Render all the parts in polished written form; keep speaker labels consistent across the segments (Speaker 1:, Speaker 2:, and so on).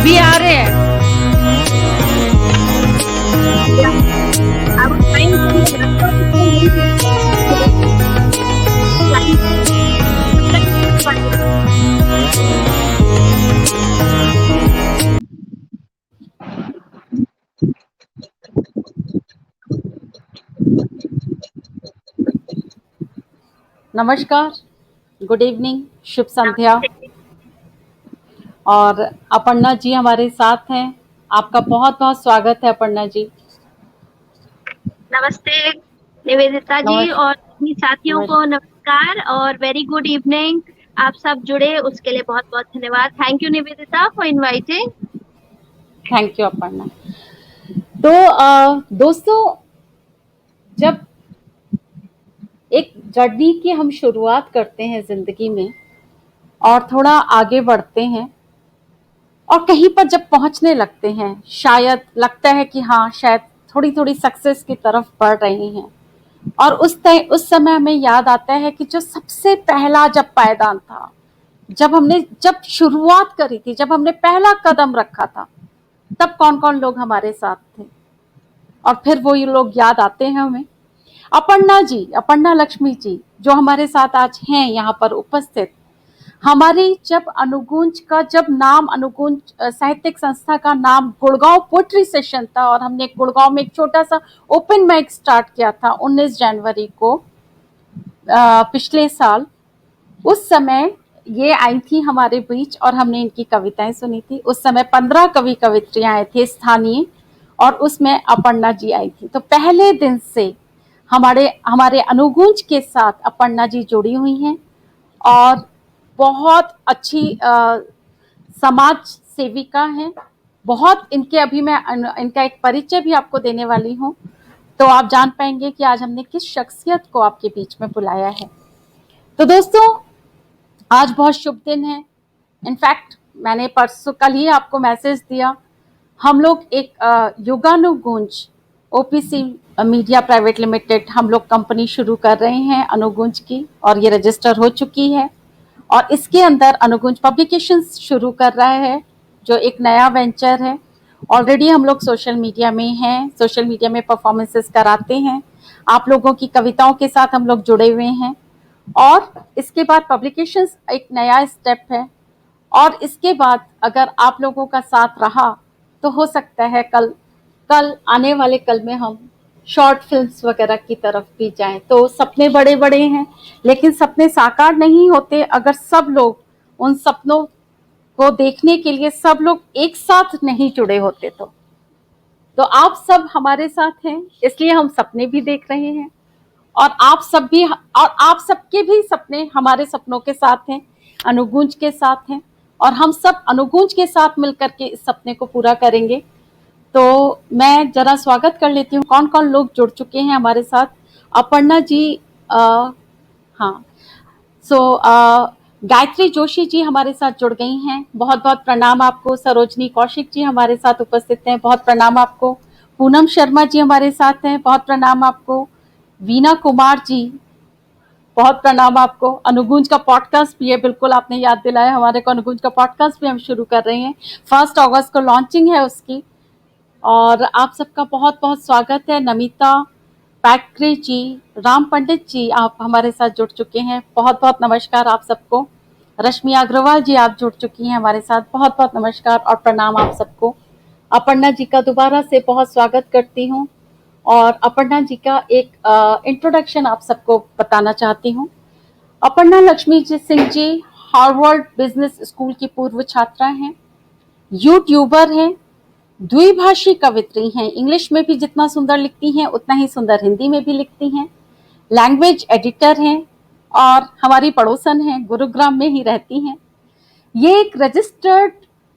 Speaker 1: अभी आ रहे हैं। नमस्कार, गुड इवनिंग, शुभ संध्या। और अपर्णा जी हमारे साथ हैं। आपका बहुत बहुत स्वागत है अपर्णा जी।
Speaker 2: नमस्ते निवेदिता जी और सभी साथियों को नमस्कार और वेरी गुड इवनिंग। आप सब जुड़े उसके लिए बहुत बहुत धन्यवाद। Thank you Nivedita for inviting.
Speaker 1: Thank you Aparna. तो दोस्तों, जब एक जर्नी की हम शुरुआत करते हैं जिंदगी में और थोड़ा आगे बढ़ते हैं और कहीं पर जब पहुंचने लगते हैं, शायद लगता है कि हाँ, शायद थोड़ी थोड़ी सक्सेस की तरफ बढ़ रहे हैं, और उस समय हमें याद आता है कि जो सबसे पहला जब पायदान था, जब शुरुआत करी थी, जब हमने पहला कदम रखा था, तब कौन कौन लोग हमारे साथ थे। और फिर वो ये लोग याद आते हैं हमें। अपर्णा जी, अपर्णा लक्ष्मी जी, जो हमारे साथ आज हैं यहाँ पर उपस्थित, हमारी जब नाम अनुगुंज साहित्यिक संस्था का नाम गुड़गांव पोएट्री सेशन था और हमने गुड़गांव में एक छोटा सा ओपन माइक स्टार्ट किया था 19 जनवरी को पिछले साल। उस समय ये आई थी हमारे बीच और हमने इनकी कविताएं सुनी थी। उस समय 15 कवि कवित्रियां आए थे स्थानीय, और उसमें अपर्णा जी आई थी। तो पहले दिन से हमारे हमारे अनुगुंज के साथ अपर्णा जी जुड़ी हुई हैं और बहुत अच्छी समाज सेविका हैं। बहुत इनके अभी मैं इनका एक परिचय भी आपको देने वाली हूँ, तो आप जान पाएंगे कि आज हमने किस शख्सियत को आपके बीच में बुलाया है। तो दोस्तों, आज बहुत शुभ दिन है। इनफैक्ट मैंने परसों कल ही आपको मैसेज दिया, हम लोग एक युगानुगुंज ओपीसी मीडिया प्राइवेट लिमिटेड हम लोग कंपनी शुरू कर रहे हैं अनुगुंज की, और ये रजिस्टर हो चुकी है। और इसके अंदर अनुगुंज पब्लिकेशंस शुरू कर रहा है, जो एक नया वेंचर है। ऑलरेडी हम लोग सोशल मीडिया में हैं, सोशल मीडिया में परफॉर्मेंसेस कराते हैं, आप लोगों की कविताओं के साथ हम लोग जुड़े हुए हैं। और इसके बाद पब्लिकेशंस एक नया स्टेप है, और इसके बाद अगर आप लोगों का साथ रहा तो हो सकता है कल आने वाले कल में हम शॉर्ट फिल्म्स वगैरह की तरफ भी जाएं। तो सपने बड़े बड़े हैं, लेकिन सपने साकार नहीं होते अगर सब लोग उन सपनों को देखने के लिए सब लोग एक साथ नहीं जुड़े होते। तो आप सब हमारे साथ हैं, इसलिए हम सपने भी देख रहे हैं, और आप सबके भी सपने हमारे सपनों के साथ हैं, अनुगुंज के साथ हैं, और हम सब अनुगुंज के साथ मिलकर के इस सपने को पूरा करेंगे। तो मैं जरा स्वागत कर लेती हूँ, कौन कौन लोग जुड़ चुके हैं हमारे साथ। अपर्णा जी, हाँ, गायत्री जोशी जी हमारे साथ जुड़ गई हैं, बहुत बहुत प्रणाम आपको। सरोजनी कौशिक जी हमारे साथ उपस्थित हैं, बहुत प्रणाम आपको। पूनम शर्मा जी हमारे साथ हैं, बहुत प्रणाम आपको। वीना कुमार जी, बहुत प्रणाम आपको। अनुगुंज का पॉडकास्ट भी है, बिल्कुल आपने याद दिलाया हमारे को, अनुगुंज का पॉडकास्ट भी हम शुरू कर रहे हैं, 1 अगस्त को लॉन्चिंग है उसकी। और आप सबका बहुत बहुत स्वागत है। नमिता पैक्रे जी, राम पंडित जी, आप हमारे साथ जुड़ चुके हैं, बहुत बहुत नमस्कार आप सबको। रश्मि अग्रवाल जी, आप जुड़ चुकी हैं हमारे साथ, बहुत बहुत नमस्कार और प्रणाम आप सबको। अपर्णा जी का दोबारा से बहुत स्वागत करती हूँ, और अपर्णा जी का एक इंट्रोडक्शन आप सबको बताना चाहती हूँ। Aparna Lakshmi ji Singh ji Harvard business school की पूर्व छात्रा हैं, यूट्यूबर हैं, द्विभाषी कवित्री हैं, इंग्लिश में भी जितना सुंदर लिखती हैं उतना ही सुंदर हिंदी में भी लिखती हैं, लैंग्वेज एडिटर हैं, और हमारी पड़ोसन हैं, गुरुग्राम में ही रहती हैं। ये एक registered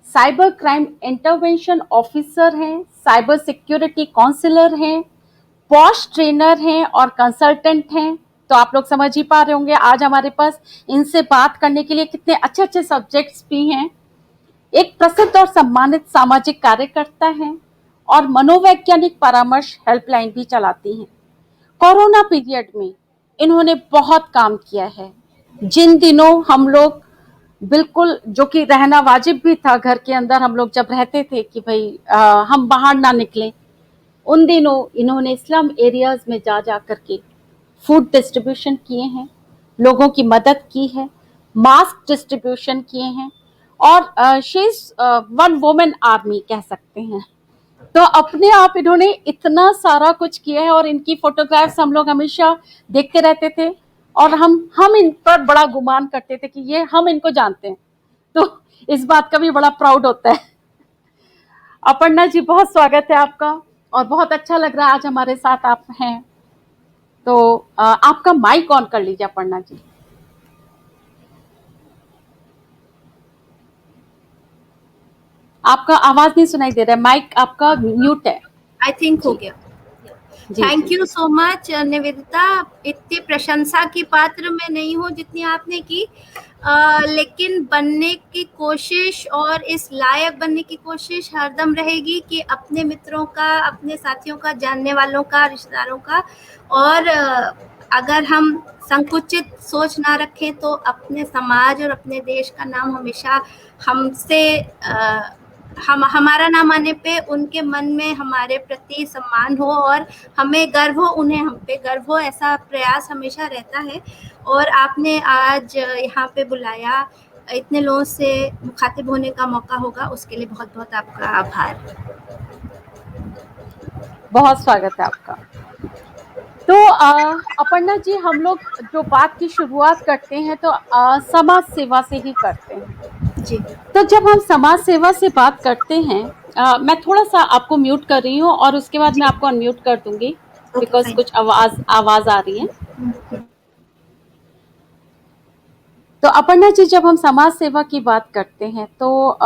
Speaker 1: cyber crime intervention officer हैं, साइबर सिक्योरिटी काउंसलर हैं, पॉश ट्रेनर हैं और कंसल्टेंट हैं। तो आप लोग समझ ही पा रहे होंगे आज हमारे पास इनसे बात करने के लिए कितने अच्छे अच्छे सब्जेक्ट्स भी हैं। एक प्रसिद्ध और सम्मानित सामाजिक कार्यकर्ता हैं और मनोवैज्ञानिक परामर्श हेल्पलाइन भी चलाती हैं। कोरोना पीरियड में इन्होंने बहुत काम किया है। जिन दिनों हम लोग बिल्कुल, जो कि रहना वाजिब भी था घर के अंदर, हम लोग जब रहते थे कि भाई हम बाहर ना निकलें। उन दिनों इन्होंने स्लम एरियाज में जा जा करके फूड डिस्ट्रीब्यूशन किए हैं, लोगों की मदद की है, मास्क डिस्ट्रीब्यूशन किए हैं, और she is one women army कह सकते हैं। तो अपने आप इन्होंने इतना सारा कुछ किया है, और इनकी फोटोग्राफ्स हम लोग हमेशा देखते रहते थे, और हम इन पर बड़ा गुमान करते थे कि ये हम इनको जानते हैं। तो इस बात का भी बड़ा प्राउड होता है। अपर्णा जी, बहुत स्वागत है आपका, और बहुत अच्छा लग रहा है आज हमारे साथ आप हैं। तो आपका माइक ऑन कर लीजिए अपर्णा जी। आपका आवाज नहीं सुनाई दे रहा है, माइक आपका म्यूट है।
Speaker 2: आई थिंक हो गया।
Speaker 1: जी
Speaker 2: थैंक
Speaker 1: जी
Speaker 2: यू सो मच निवेदिता। इतनी प्रशंसा की पात्र मैं नहीं हूँ जितनी आपने की, लेकिन बनने की कोशिश और इस लायक बनने की कोशिश हरदम रहेगी कि अपने मित्रों का, अपने साथियों का, जानने वालों का, रिश्तेदारों का, और अगर हम संकुचित सोच ना रखें तो अपने समाज और अपने देश का नाम हमेशा हमसे हमारा नाम आने पे उनके मन में हमारे प्रति सम्मान हो और हमें गर्व हो, उन्हें हम पे गर्व हो, ऐसा प्रयास हमेशा रहता है। और आपने आज यहाँ पे बुलाया, इतने लोगों से मुखातिब होने का मौका होगा, उसके लिए बहुत बहुत आपका आभार।
Speaker 1: बहुत स्वागत है आपका। तो अपर्णा जी, हम लोग जो बात की शुरुआत करते हैं तो समाज सेवा से ही करते हैं
Speaker 2: जी।
Speaker 1: तो जब हम समाज सेवा से बात करते हैं, मैं थोड़ा सा आपको म्यूट कर रही हूँ, और उसके बाद मैं आपको अनम्यूट कर दूंगी, बिकॉज कुछ आवाज आ रही है। तो अपर्णा जी, जब हम समाज सेवा की बात करते हैं तो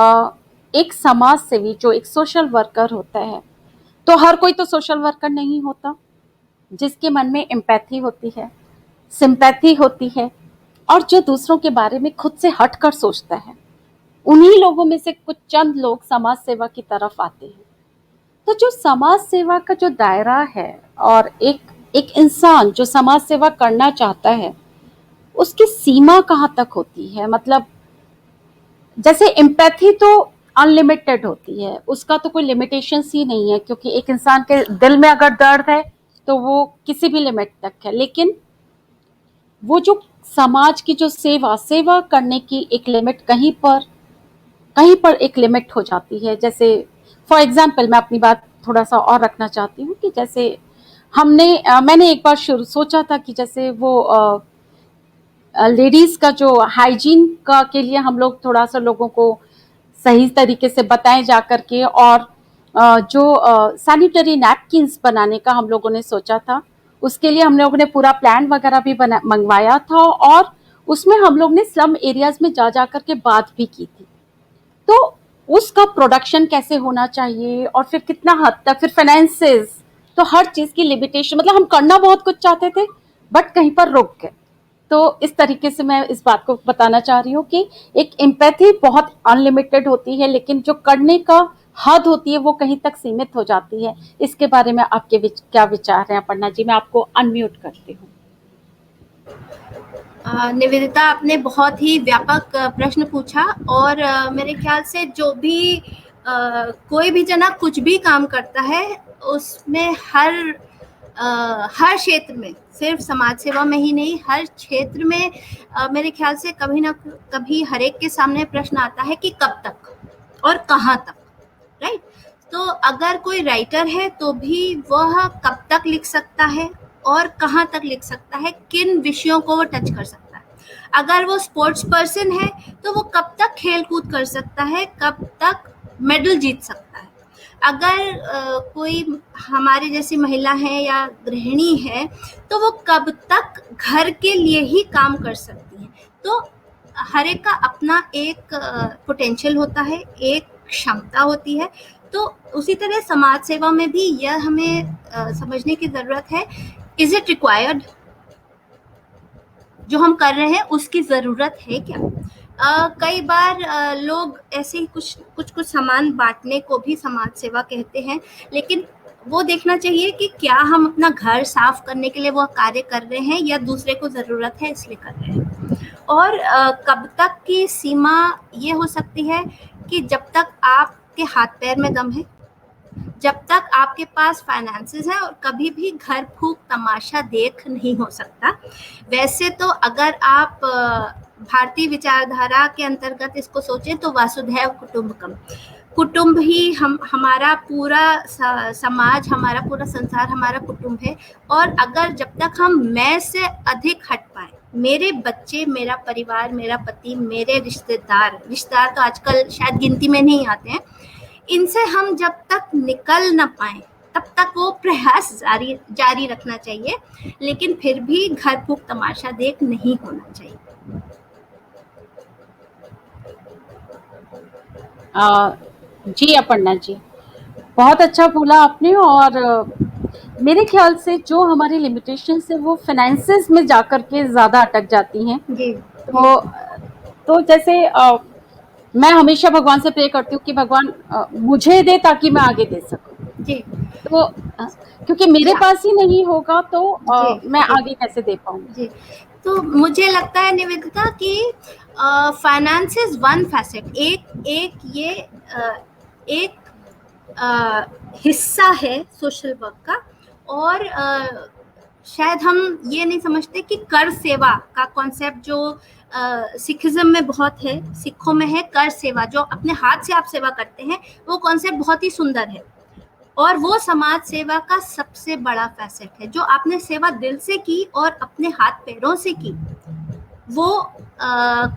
Speaker 1: एक समाज सेवी जो एक सोशल वर्कर होता है, तो हर कोई तो सोशल वर्कर नहीं होता। जिसके मन में एम्पैथी होती है, सिंपैथी होती है, और जो दूसरों के बारे में खुद से हटकर सोचता है, उन्हीं लोगों में से कुछ चंद लोग समाज सेवा की तरफ आते हैं। तो जो समाज सेवा का जो दायरा है, और एक एक इंसान जो समाज सेवा करना चाहता है, उसकी सीमा कहाँ तक होती है? मतलब जैसे एम्पैथी तो अनलिमिटेड होती है, उसका तो कोई लिमिटेशंस ही नहीं है, क्योंकि एक इंसान के दिल में अगर दर्द है तो वो किसी भी लिमिट तक है। लेकिन वो जो समाज की जो सेवा करने की एक लिमिट, कहीं पर एक लिमिट हो जाती है। जैसे फॉर एग्जाम्पल, मैं अपनी बात थोड़ा सा और रखना चाहती हूँ कि जैसे मैंने एक बार सोचा था कि जैसे वो लेडीज का जो हाइजीन का के लिए हम लोग थोड़ा सा लोगों को सही तरीके से बताएं जा करके, और जो सैनिटरी नैपकिन्स बनाने का हम लोगों ने सोचा था, उसके लिए हम लोगों ने पूरा प्लान वगैरह भी मंगवाया था, और उसमें हम लोग ने स्लम एरियाज में जा जा करके बात भी की थी। तो उसका प्रोडक्शन कैसे होना चाहिए, और फिर कितना हद तक, फिर फाइनेंसेस, तो हर चीज की लिमिटेशन, मतलब हम करना बहुत कुछ चाहते थे बट कहीं पर रुक गए। तो इस तरीके से मैं इस बात को बताना चाह रही हूँ कि एक एम्पैथी बहुत अनलिमिटेड होती है, लेकिन जो करने का हद होती है वो कहीं तक सीमित हो जाती है। इसके बारे में आपके क्या विचार हैं अपर्णा जी? मैं आपको अनम्यूट करती हूँ।
Speaker 2: निवेदिता, आपने बहुत ही व्यापक प्रश्न पूछा, और मेरे ख्याल से जो भी कोई भी जना कुछ भी काम करता है, उसमें हर क्षेत्र में, सिर्फ समाज सेवा में ही नहीं, हर क्षेत्र में मेरे ख्याल से कभी ना कभी हर एक के सामने प्रश्न आता है कि कब तक और कहाँ तक, राइट? तो अगर कोई राइटर है तो भी वह कब तक लिख सकता है और कहाँ तक लिख सकता है, किन विषयों को वो टच कर सकता है। अगर वो स्पोर्ट्स पर्सन है तो वो कब तक खेल कूद कर सकता है, कब तक मेडल जीत सकता है। अगर कोई हमारे जैसी महिला है या गृहिणी है तो वो कब तक घर के लिए ही काम कर सकती है। तो हर एक का अपना एक पोटेंशियल होता है, एक क्षमता होती है। तो उसी तरह समाज सेवा में भी यह हमें समझने की जरूरत है, इज इट रिक्वायर्ड? जो हम कर रहे हैं उसकी जरूरत है क्या? कई बार लोग ऐसे ही कुछ सामान बांटने को भी समाज सेवा कहते हैं, लेकिन वो देखना चाहिए कि क्या हम अपना घर साफ करने के लिए वो कार्य कर रहे हैं या दूसरे को जरूरत है इसलिए कर रहे हैं। और कब तक की सीमा ये हो सकती है कि जब तक आपके हाथ पैर में दम है, जब तक आपके पास फाइनेंसेस हैं, और कभी भी घर फूंक तमाशा देख नहीं हो सकता। वैसे तो अगर आप भारतीय विचारधारा के अंतर्गत इसको सोचें तो वासुधैव कुटुंबकम, कुटुंब ही हमारा पूरा समाज, हमारा पूरा संसार हमारा कुटुंब है। और अगर जब तक हम मैं से अधिक हट पाए, मेरे बच्चे, मेरा परिवार, मेरा पति, मेरे रिश्तेदार तो आजकल शायद गिनती में नहीं आते हैं, इनसे हम जब तक निकल न पाए तब तक वो प्रयास जारी रखना चाहिए, लेकिन फिर भी घर फूंक तमाशा देख नहीं होना चाहिए।
Speaker 1: जी अपर्णा जी, बहुत अच्छा बोला आपने। और मेरे ख्याल से जो हमारी लिमिटेशंस है वो फाइनेंसेस में जाकर के ज़्यादा अटक जाती हैं।
Speaker 2: जी।
Speaker 1: तो जैसे मैं हमेशा भगवान से प्रे करती हूँ कि भगवान मुझे दे ताकि मैं आगे दे सकूँ।
Speaker 2: जी।
Speaker 1: तो क्योंकि मेरे पास ही नहीं होगा तो मैं
Speaker 2: जी।
Speaker 1: आगे कैसे दे पाऊंगी।
Speaker 2: जी, तो मुझे लगता है निवेदिता कि फाइनेंस इज वन फैसेट, एक हिस्सा है सोशल वर्क का। और शायद हम ये नहीं समझते कि कर सेवा का कॉन्सेप्ट जो सिखिज्म में बहुत है, सिखों में है कर सेवा, जो अपने हाथ से आप सेवा करते हैं, वो कॉन्सेप्ट बहुत ही सुंदर है। और वो समाज सेवा का सबसे बड़ा फैसेट है। जो आपने सेवा दिल से की और अपने हाथ पैरों से की, वो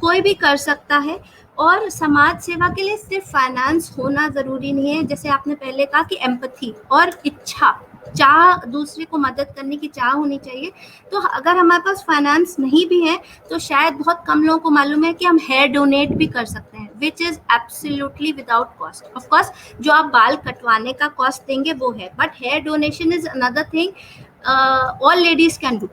Speaker 2: कोई भी कर सकता है। और समाज सेवा के लिए सिर्फ फाइनेंस होना ज़रूरी नहीं है। जैसे आपने पहले कहा कि एम्पैथी और इच्छा, चाह, दूसरे को मदद करने की चाह होनी चाहिए। तो अगर हमारे पास फाइनेंस नहीं भी है तो शायद बहुत कम लोगों को मालूम है कि हम हेयर डोनेट भी कर सकते हैं, which is absolutely without cost. Of course जो आप बाल कटवाने का कॉस्ट देंगे वो है, but here donation is another thing all ladies can do.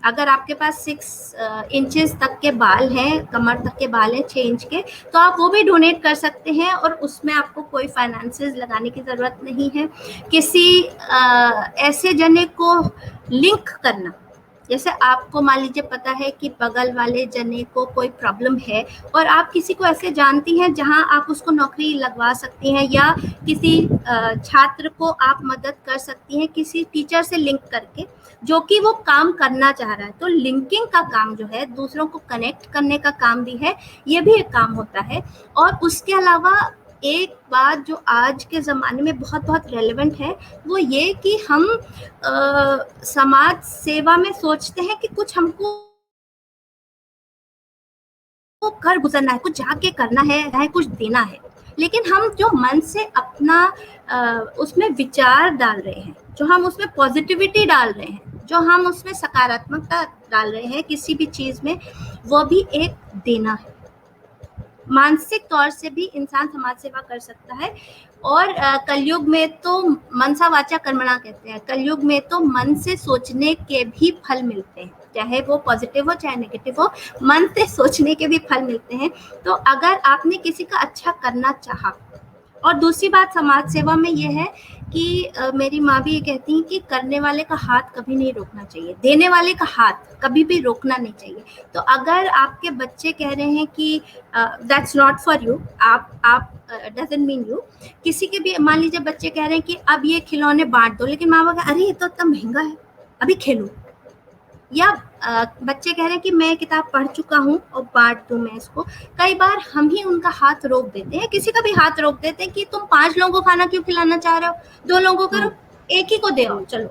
Speaker 2: अगर आपके पास 6 इंचेस तक के बाल हैं, कमर तक के बाल हैं 6 इंच के, तो आप वो भी डोनेट कर सकते हैं और उसमें आपको कोई फाइनेंसेस लगाने की ज़रूरत नहीं है। किसी ऐसे जने को लिंक करना, जैसे आपको मान लीजिए पता है कि बगल वाले जने को कोई प्रॉब्लम है और आप किसी को ऐसे जानती हैं जहां आप उसको नौकरी लगवा सकती हैं, या किसी छात्र को आप मदद कर सकती हैं किसी टीचर से लिंक करके, जो कि वो काम करना चाह रहा है। तो लिंकिंग का काम जो है, दूसरों को कनेक्ट करने का काम भी है, ये भी एक काम होता है। और उसके अलावा एक बात जो आज के ज़माने में बहुत बहुत रेलेवेंट है, वो ये कि हम समाज सेवा में सोचते हैं कि कुछ हमको कर गुजरना है, कुछ जाके करना है, कुछ देना है। लेकिन हम जो मन से अपना उसमें विचार डाल रहे हैं, जो हम उसमें पॉजिटिविटी डाल रहे हैं, जो हम उसमें सकारात्मकता डाल रहे हैं किसी भी चीज़ में, वो भी एक देना है। मानसिक तौर से भी इंसान समाज सेवा कर सकता है। और कलयुग में तो मनसा वाचा कर्मणा कहते हैं, कलयुग में तो मन से सोचने के भी फल मिलते हैं, चाहे वो पॉजिटिव हो चाहे नेगेटिव हो, मन से सोचने के भी फल मिलते हैं। तो अगर आपने किसी का अच्छा करना चाहा, और दूसरी बात समाज सेवा में ये है कि मेरी माँ भी ये कहती हैं कि करने वाले का हाथ कभी नहीं रोकना चाहिए, देने वाले का हाथ कभी भी रोकना नहीं चाहिए। तो अगर आपके बच्चे कह रहे हैं कि दैट्स नॉट फॉर यू, आप डजंट मीन यू, किसी के भी मान लीजिए बच्चे कह रहे हैं कि अब ये खिलौने बांट दो, लेकिन माँ बाप अरे ये तो इतना महंगा है, अभी खेलो। या बच्चे कह रहे हैं कि मैं किताब पढ़ चुका हूँ और बांट दूं मैं इसको। कई बार हम ही उनका हाथ रोक देते हैं, किसी का भी हाथ रोक देते हैं कि तुम 5 लोगों को खाना क्यों खिलाना चाह रहे हो, 2 लोगों को करो, एक ही को दे आओ चलो।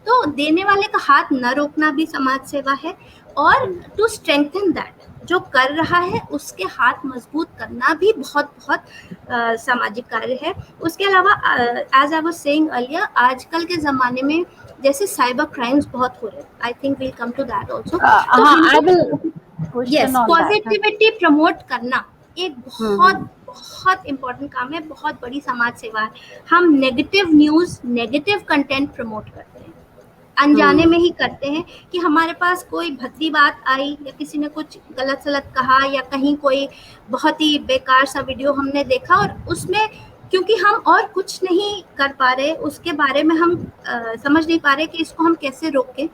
Speaker 2: तो देने वाले का हाथ न रोकना भी समाज सेवा है। और टू स्ट्रेंथन दैट, जो कर रहा है उसके हाथ मजबूत करना भी बहुत बहुत सामाजिक कार्य है। उसके अलावा as I was saying earlier, आजकल के ज़माने में जैसे साइबर क्राइम्स बहुत हो रहे हैं, I think we'll come to that also. Yes, positivity promote करना एक बहुत बहुत इम्पोर्टेंट काम है, बहुत बड़ी समाज सेवा है। हम negative news, negative content promote करते हैं, अनजाने में ही करते हैं कि हमारे पास कोई भद्दी बात आई या किसी ने कुछ गलत सलत कहा या कहीं कोई बहुत ही बेकार सा वीडियो हमने देखा, और उसमें क्योंकि हम और कुछ नहीं कर पा रहे, उसके बारे में हम समझ नहीं पा रहे कि इसको हम कैसे रोकें,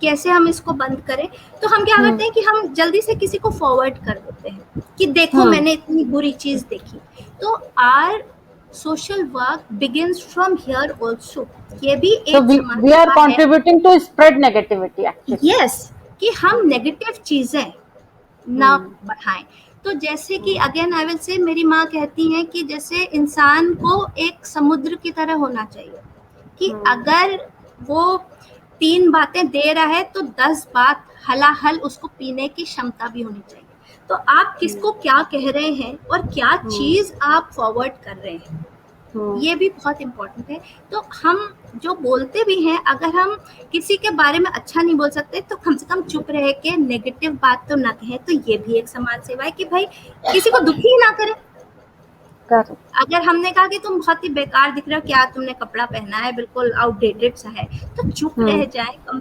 Speaker 2: कैसे हम इसको बंद करें। तो हम क्या करते हैं कि हम जल्दी से किसी को फॉरवर्ड कर देते हैं कि देखो मैंने इतनी बुरी चीज देखी। तो our social work begins from here also. ये भी
Speaker 1: So
Speaker 2: एक समाज
Speaker 1: we are
Speaker 2: सेवा है।
Speaker 1: contributing to spread negativity actually.
Speaker 2: Yes, कि हम नेगेटिव चीजें ना बढ़ाएं। तो जैसे कि अगेन आई विल से, मेरी माँ कहती हैं कि जैसे इंसान को एक समुद्र की तरह होना चाहिए कि अगर वो 3 बातें दे रहा है तो 10 बात हलाहल उसको पीने की क्षमता भी होनी चाहिए। तो आप किसको क्या कह रहे हैं और क्या चीज आप फॉरवर्ड कर रहे हैं, ये भी बहुत इम्पोर्टेंट है। तो हम जो बोलते भी हैं, अगर हम किसी के बारे में अच्छा नहीं बोल सकते तो कम से कम चुप रह के नेगेटिव बात तो ना कहें। तो ये भी एक समाज सेवा है कि भाई किसी को दुखी ही ना करें।
Speaker 1: Correct.
Speaker 2: अगर हमने कहा कि तुम बहुत ही बेकार दिख रहे हो, क्या तुमने कपड़ा पहना है, बिल्कुल आउटडेटेड सा है, तो चुप रह जाए कम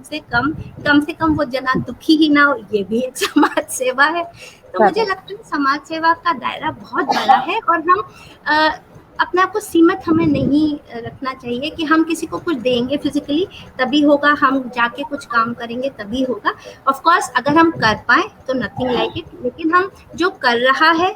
Speaker 2: से कम वो जना दुखी ही ना हो। ये भी एक समाज सेवा है। तो मुझे लगता है समाज सेवा का दायरा बहुत बड़ा है और हम अपने आप को सीमित हमें नहीं रखना चाहिए कि हम किसी को कुछ देंगे फिजिकली तभी होगा, हम जाके कुछ काम करेंगे तभी होगा। ऑफ कोर्स अगर हम कर पाए तो नथिंग लाइक इट, लेकिन हम जो कर रहा है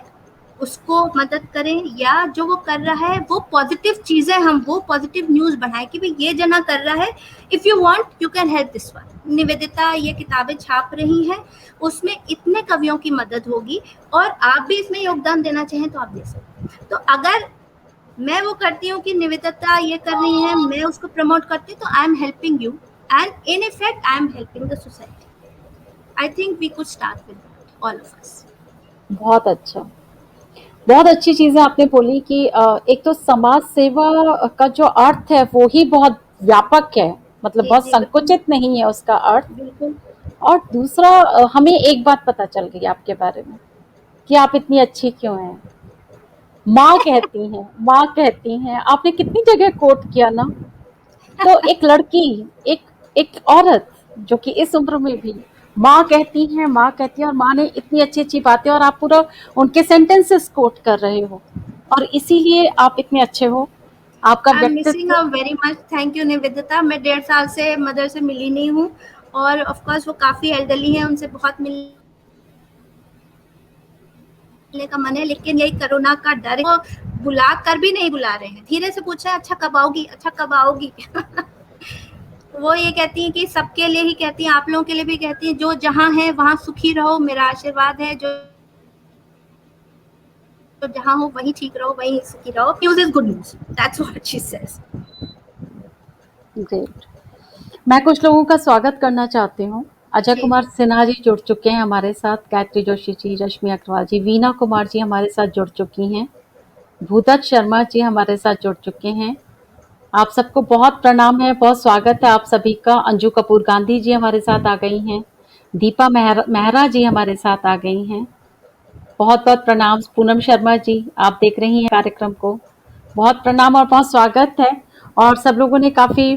Speaker 2: उसको मदद करें, या जो वो कर रहा है वो पॉजिटिव चीजें, हम वो पॉजिटिव न्यूज बढ़ाएं कि भाई ये जना कर रहा है, if you want you can help this one. Nivedita ये किताबें छाप रही हैं, उसमें इतने कवियों की मदद होगी और आप भी इसमें योगदान देना चाहें तो आप दे सकते हैं। तो अगर मैं वो करती हूँ कि निवेदिता ये कर रही है, मैं उसको प्रमोट करती हूँ, तो I am helping you and in effect I am helping the society. I think we could start with that all of us.
Speaker 1: बहुत अच्छा, बहुत अच्छी चीजें आपने बोली कि एक तो समाज सेवा का जो अर्थ है वो ही बहुत व्यापक है, मतलब
Speaker 2: जी
Speaker 1: बहुत
Speaker 2: जी बिल्कुल
Speaker 1: संकुचित नहीं है उसका अर्थ।
Speaker 2: बिल्कुल।
Speaker 1: और दूसरा हमें एक बात पता चल गई आपके बारे में कि आप इतनी अच्छी क्यों हैं। माँ कहती हैं, माँ कहती हैं, आपने कितनी जगह कोट किया ना। तो एक लड़की, एक एक औरत जो कि इस उम्र में भी माँ कहती है, माँ कहती है, और माँ ने इतनी अच्छी अच्छी बातें, और आप पूरा उनके सेंटेंसेस कोट कर रहे हो, और इसीलिए आप इतने अच्छे हो। आपका
Speaker 2: आई एम मिसिंग
Speaker 1: व्यक्तित्व।
Speaker 2: Very much. Thank you Nivedita. मैं 1.5 साल से मदर से मिली नहीं हूँ और ऑफ कोर्स वो काफी एल्डरली है, उनसे बहुत मिलने का मन है, लेकिन यही कोरोना का डर है, वो बुला कर भी नहीं बुला रहे हैं। धीरे से पूछा अच्छा कब आओगी, अच्छा कब आओगी। वो ये कहती हैं कि सबके लिए ही कहती हैं, आप लोगों के लिए भी कहती हैं, जो जहाँ है वहाँ सुखी रहो, मेरा आशीर्वाद है। जो जहाँ हो वहीं ठीक रहो, वहीं सुखी रहो। News is good news, that's what she says.
Speaker 1: Great. मैं कुछ लोगों का स्वागत करना चाहती हूँ। अजय
Speaker 2: जी
Speaker 1: कुमार
Speaker 2: जी
Speaker 1: सिन्हा जी जुड़ चुके हैं हमारे साथ, गायत्री जोशी जी, रश्मि अग्रवाल जी, वीना कुमार जी हमारे साथ जुड़ चुकी हैं, भूदत्त शर्मा जी हमारे साथ जुड़ चुके हैं। आप सबको बहुत प्रणाम है, बहुत स्वागत है आप सभी का। अंजू कपूर गांधी जी हमारे साथ आ गई हैं, दीपा मेहरा जी हमारे साथ आ गई हैं। बहुत बहुत प्रणाम। पूनम शर्मा जी, आप देख रही हैं कार्यक्रम को, बहुत प्रणाम और बहुत स्वागत है। और सब लोगों ने काफी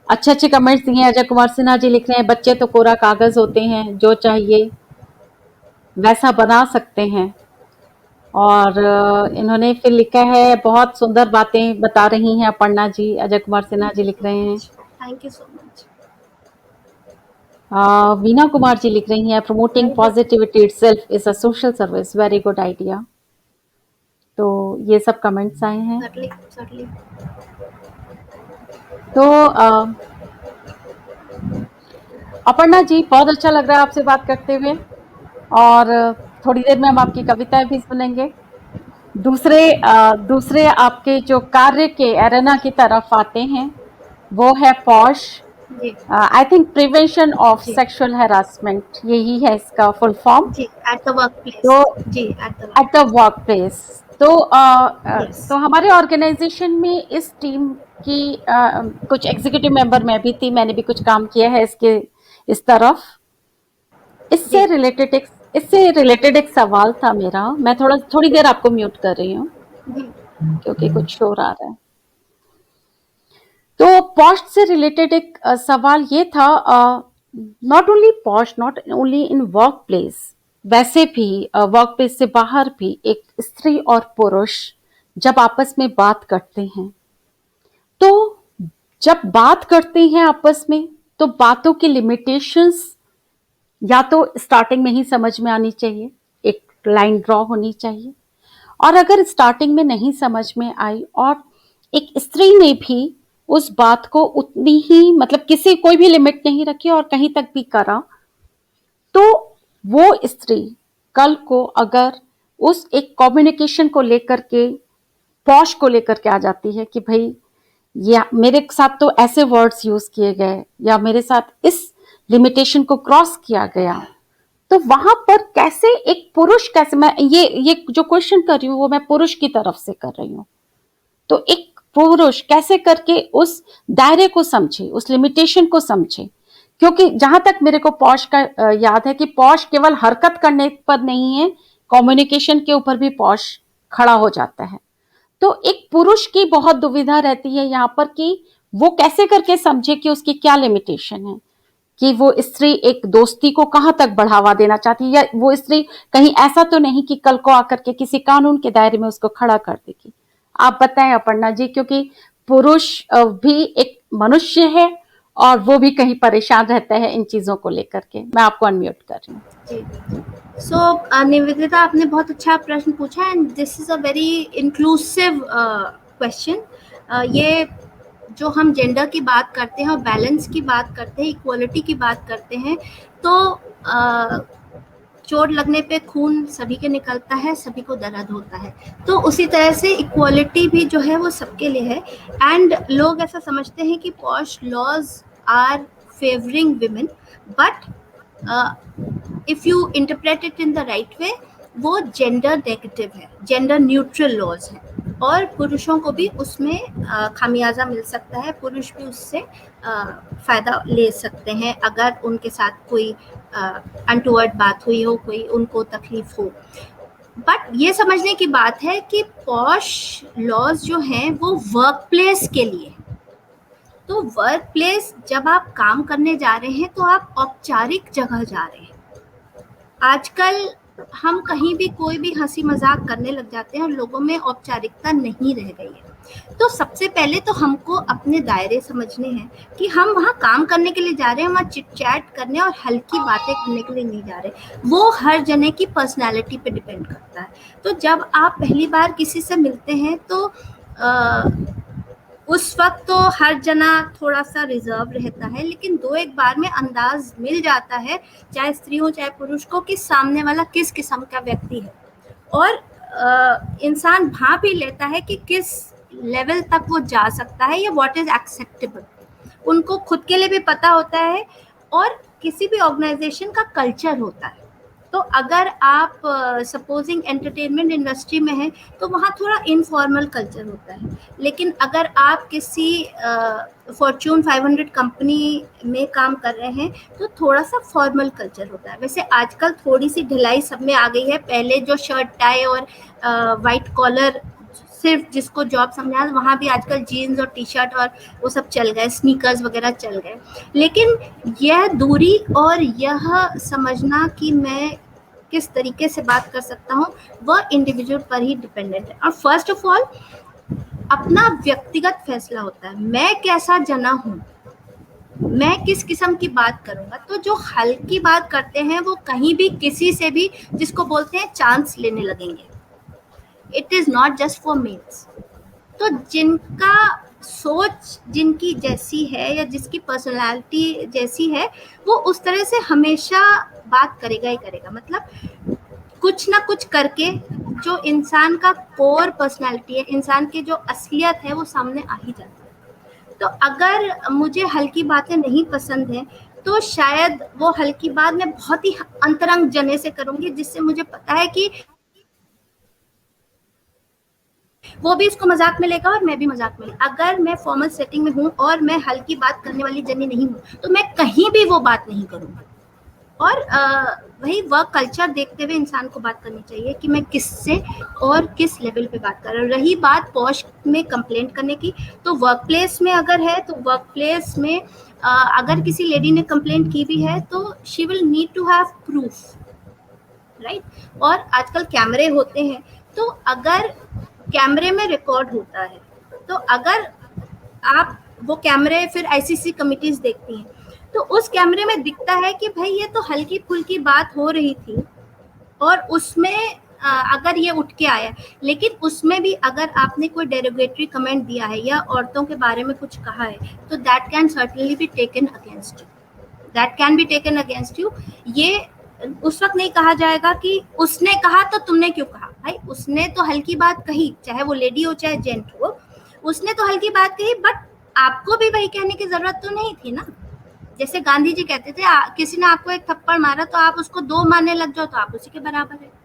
Speaker 1: अच्छे अच्छे कमेंट्स दिए हैं। अजय कुमार सिन्हा जी लिख रहे हैं, बच्चे तो कोरा कागज होते हैं, जो चाहिए वैसा बना सकते हैं। और इन्होंने फिर लिखा है, बहुत सुंदर बातें बता रही हैं अपर्णा जी, अजय कुमार सिन्हा जी लिख रहे हैं।
Speaker 2: Thank you so much.
Speaker 1: Veena Kumar ji लिख रही हैं, promoting positivity itself is a social service, very good idea. तो ये सब कमेंट्स आए हैं।
Speaker 2: सर्टली।
Speaker 1: तो अपर्णा जी, बहुत अच्छा लग रहा है आपसे बात करते हुए, और थोड़ी देर में हम आपकी कविताएं भी सुनेंगे। दूसरे आपके जो कार्य के एरेना की तरफ आते हैं, वो है पॉश।
Speaker 2: जी
Speaker 1: आई थिंक प्रिवेंशन ऑफ
Speaker 2: जी
Speaker 1: सेक्सुअल हैरासमेंट, यही है इसका फुल फॉर्म।
Speaker 2: जी एट द वर्क प्लेस।
Speaker 1: तो
Speaker 2: जी at the
Speaker 1: at the workplace. तो
Speaker 2: यस
Speaker 1: तो हमारे ऑर्गेनाइजेशन में इस टीम की कुछ एग्जीक्यूटिव मेंबर मैं भी थी, मैंने भी कुछ काम किया है इसके इस तरफ।
Speaker 2: जी
Speaker 1: इससे रिलेटेड एक सवाल था मेरा। मैं थोड़ी देर आपको म्यूट कर रही हूँ
Speaker 2: जी
Speaker 1: क्योंकि कुछ शोर आ रहा है। तो पॉस्ट से रिलेटेड एक सवाल ये था, not only post, not only in work place, वैसे भी वर्क प्लेस से बाहर भी एक स्त्री और पुरुष जब आपस में बात करते हैं, तो जब बात करते हैं आपस में, तो बातों की लिमिटेशंस या तो स्टार्टिंग में ही समझ में आनी चाहिए, एक लाइन ड्रॉ होनी चाहिए। और अगर स्टार्टिंग में नहीं समझ में आई और एक स्त्री ने भी उस बात को उतनी ही, मतलब किसी कोई भी लिमिट नहीं रखी और कहीं तक भी करा, तो वो स्त्री कल को अगर उस एक कम्युनिकेशन को लेकर के, पॉश को लेकर के आ जाती है कि भाई या मेरे साथ तो ऐसे वर्ड्स यूज किए गए या मेरे साथ इस लिमिटेशन को क्रॉस किया गया, तो वहां पर कैसे एक पुरुष, कैसे, मैं ये जो क्वेश्चन कर रही हूँ वो मैं पुरुष की तरफ से कर रही हूँ, तो एक पुरुष कैसे करके उस दायरे को समझे, उस लिमिटेशन को समझे। क्योंकि जहां तक मेरे को पॉश का याद है कि पॉश केवल हरकत करने पर नहीं है, कम्युनिकेशन के ऊपर भी पॉश खड़ा हो जाता है। तो एक पुरुष की बहुत दुविधा रहती है यहाँ पर कि वो कैसे करके समझे कि उसकी क्या लिमिटेशन है, कि वो स्त्री एक दोस्ती को कहां तक बढ़ावा देना चाहती है, या वो स्त्री कहीं ऐसा तो नहीं कि कल को आकर के किसी कानून के दायरे में उसको खड़ा कर देगी। आप बताएं अपर्णा जी, क्योंकि पुरुष भी एक मनुष्य है और वो भी कहीं परेशान रहता है इन चीजों को लेकर के। मैं आपको अनम्यूट कर रही हूँ।
Speaker 2: जी, सो निवेदिता, आपने बहुत अच्छा प्रश्न पूछा and this is a very inclusive question. ये जो हम जेंडर की बात करते हैं और बैलेंस की बात करते हैं, इक्वलिटी की बात करते हैं, तो चोट लगने पे खून सभी के निकलता है, सभी को दर्द होता है। तो उसी तरह से इक्वलिटी भी जो है वो सबके लिए है। एंड लोग ऐसा समझते हैं कि POSH laws are favouring women, but if you interpret it in the right way, वो जेंडर नेगेटिव है, जेंडर न्यूट्रल लॉज है, और पुरुषों को भी उसमें खामियाजा मिल सकता है, पुरुष भी उससे फ़ायदा ले सकते हैं अगर उनके साथ कोई अनटूवर्ड बात हुई हो, कोई उनको तकलीफ हो। बट ये समझने की बात है कि पॉश लॉज जो हैं वो वर्क प्लेस के लिए। तो वर्क प्लेस, जब आप काम करने जा रहे हैं तो आप औपचारिक जगह जा रहे हैं। आजकल हम कहीं भी कोई भी हंसी मजाक करने लग जाते हैं और लोगों में औपचारिकता नहीं रह गई है। तो सबसे पहले तो हमको अपने दायरे समझने हैं कि हम वहाँ काम करने के लिए जा रहे हैं, वहाँ चिट चैट करने और हल्की बातें करने के लिए नहीं जा रहे। वो हर जने की पर्सनैलिटी पे डिपेंड करता है। तो जब आप पहली बार किसी से मिलते हैं तो उस वक्त तो हर जना थोड़ा सा रिजर्व रहता है, लेकिन दो एक बार में अंदाज मिल जाता है, चाहे स्त्री हो चाहे पुरुष को, कि सामने वाला किस किस्म का व्यक्ति है। और इंसान भाप भी लेता है कि किस लेवल तक वो जा सकता है या व्हाट इज एक्सेप्टेबल। उनको खुद के लिए भी पता होता है और किसी भी ऑर्गेनाइजेशन का कल्चर होता है। तो अगर आप सपोजिंग एंटरटेनमेंट इंडस्ट्री में हैं तो वहाँ थोड़ा इनफॉर्मल कल्चर होता है, लेकिन अगर आप किसी फॉर्च्यून 500 कंपनी में काम कर रहे हैं तो थोड़ा सा फॉर्मल कल्चर होता है। वैसे आजकल थोड़ी सी ढिलाई सब में आ गई है। पहले जो शर्ट टाई और वाइट कॉलर सिर्फ जिसको जॉब समझा, वहाँ भी आजकल जीन्स और टी शर्ट और वो सब चल गए, स्नीकर्स वगैरह चल गए। लेकिन यह दूरी और यह समझना कि मैं किस तरीके से बात कर सकता हूँ, वह इंडिविजुअल पर ही डिपेंडेंट है। और फर्स्ट ऑफ ऑल अपना व्यक्तिगत फैसला होता है, मैं कैसा जना हूँ, मैं किस किस्म की बात करूँगा। तो जो हल्की बात करते हैं वो कहीं भी किसी से भी, जिसको बोलते हैं, चांस लेने लगेंगे। It is not just for mails. तो जिनका सोच जिनकी जैसी है या जिसकी पर्सनालिटी जैसी है, वो उस तरह से हमेशा बात करेगा ही करेगा। मतलब कुछ ना कुछ करके जो इंसान का कोर पर्सनालिटी है, इंसान की जो असलियत है, वो सामने आ ही जाती है। तो अगर मुझे हल्की बातें नहीं पसंद हैं तो शायद वो हल्की बात मैं बहुत ही अंतरंग जने से करूँगी, जिससे मुझे पता है कि वो भी इसको मजाक में लेगा और मैं भी मजाक में। अगर मैं फॉर्मल सेटिंग में हूँ और मैं हल्की बात करने वाली जनी नहीं हूँ तो मैं कहीं भी वो बात नहीं करूँगी। और वही वर्क कल्चर देखते हुए इंसान को बात करनी चाहिए कि मैं किससे और किस लेवल पे बात कर रहा हूँ। रही बात पॉश में कंप्लेंट करने की, तो वर्क प्लेस में अगर है तो वर्क प्लेस में अगर किसी लेडी ने कंप्लेंट की भी है तो she will need to have proof, right. और आजकल कैमरे होते हैं, तो अगर कैमरे में रिकॉर्ड होता है तो अगर आप वो कैमरे फिर आईसीसी कमिटीज देखती हैं, तो उस कैमरे में दिखता है कि भाई ये तो हल्की फुल्की बात हो रही थी और उसमें अगर ये उठ के आया, लेकिन उसमें भी अगर आपने कोई डेरोगेटरी कमेंट दिया है या औरतों के बारे में कुछ कहा है, तो that can certainly be taken against you, that can be taken against you. ये उस वक्त नहीं कहा जाएगा कि उसने कहा तो तुमने क्यों कहा। भाई उसने तो हल्की बात कही, चाहे वो लेडी हो चाहे जेंट हो, उसने तो हल्की बात कही, बट आपको भी वही कहने की जरूरत तो नहीं थी ना। जैसे गांधी जी कहते थे, किसी ने आपको एक थप्पड़ मारा तो आप उसको 2 मारने लग जाओ तो आप उसी के बराबर है।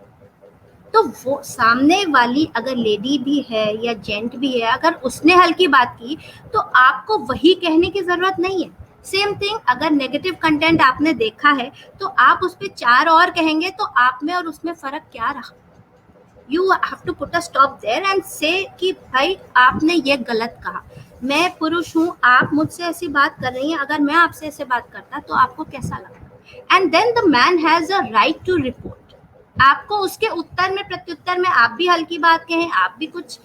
Speaker 2: तो वो सामने वाली अगर लेडी भी है या जेंट भी है, अगर उसने हल्की बात की तो आपको वही कहने की जरूरत नहीं है। सेम थिंग, अगर नेगेटिव कंटेंट आपने देखा है तो आप उस पर 4 और कहेंगे तो आप में और उसमें फर्क क्या रहा। You have to put a stop there and say कि भाई आपने ये गलत कहा, मैं पुरुष हूँ, आप मुझसे ऐसी बात कर रही हैं, अगर मैं आपसे ऐसे बात करता तो आपको कैसा लगता। And then the man has a right to report. आपको उसके उत्तर में प्रत्युत्तर में आप भी हल्की बात कहें, आप भी कुछ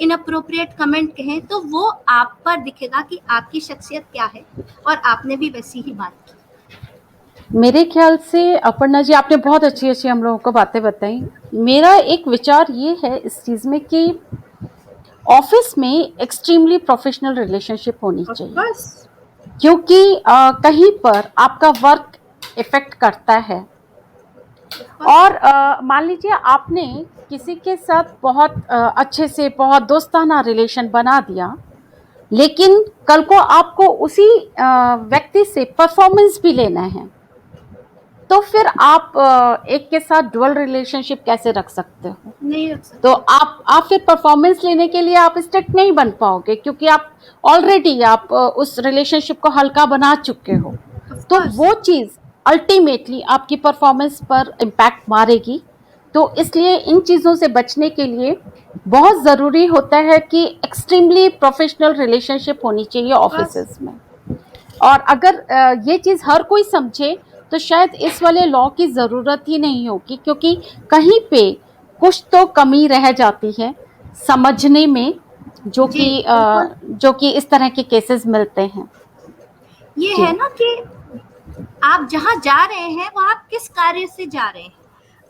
Speaker 2: इनअप्रोप्रिएट कमेंट कहें, तो वो आप पर दिखेगा कि आपकी शख्सियत क्या है और आपने भी वैसी ही बात की।
Speaker 1: मेरे ख्याल से अपर्णा जी आपने बहुत अच्छी अच्छी हम लोगों को बातें बताई। मेरा एक विचार ये है इस चीज में कि ऑफिस में एक्सट्रीमली प्रोफेशनल रिलेशनशिप होनी
Speaker 2: ऑफ
Speaker 1: चाहिए,
Speaker 2: कोर्स,
Speaker 1: क्योंकि कहीं पर आपका वर्क इफेक्ट करता है। और मान लीजिए आपने किसी के साथ बहुत अच्छे से बहुत दोस्ताना रिलेशन बना दिया, लेकिन कल को आपको उसी व्यक्ति से परफॉर्मेंस भी लेना है, तो फिर आप एक के साथ डुअल रिलेशनशिप कैसे रख सकते हो?
Speaker 2: नहीं रख सकते।
Speaker 1: तो आप फिर परफॉर्मेंस लेने के लिए आप स्ट्रिक्ट नहीं बन पाओगे, क्योंकि आप ऑलरेडी आप उस रिलेशनशिप को हल्का बना चुके हो। तो वो चीज अल्टीमेटली आपकी परफॉर्मेंस पर इम्पैक्ट मारेगी। तो इसलिए इन चीजों से बचने के लिए बहुत जरूरी होता है कि एक्सट्रीमली प्रोफेशनल रिलेशनशिप होनी चाहिए ऑफिसेज में। और अगर ये चीज हर कोई समझे तो शायद इस वाले लॉ की जरूरत ही नहीं होगी, क्योंकि कहीं पे कुछ तो कमी रह जाती है समझने में, जो कि इस तरह के केसेस मिलते हैं।
Speaker 2: ये है ना कि आप जहाँ जा रहे हैं वहाँ आप किस कार्य से जा रहे हैं,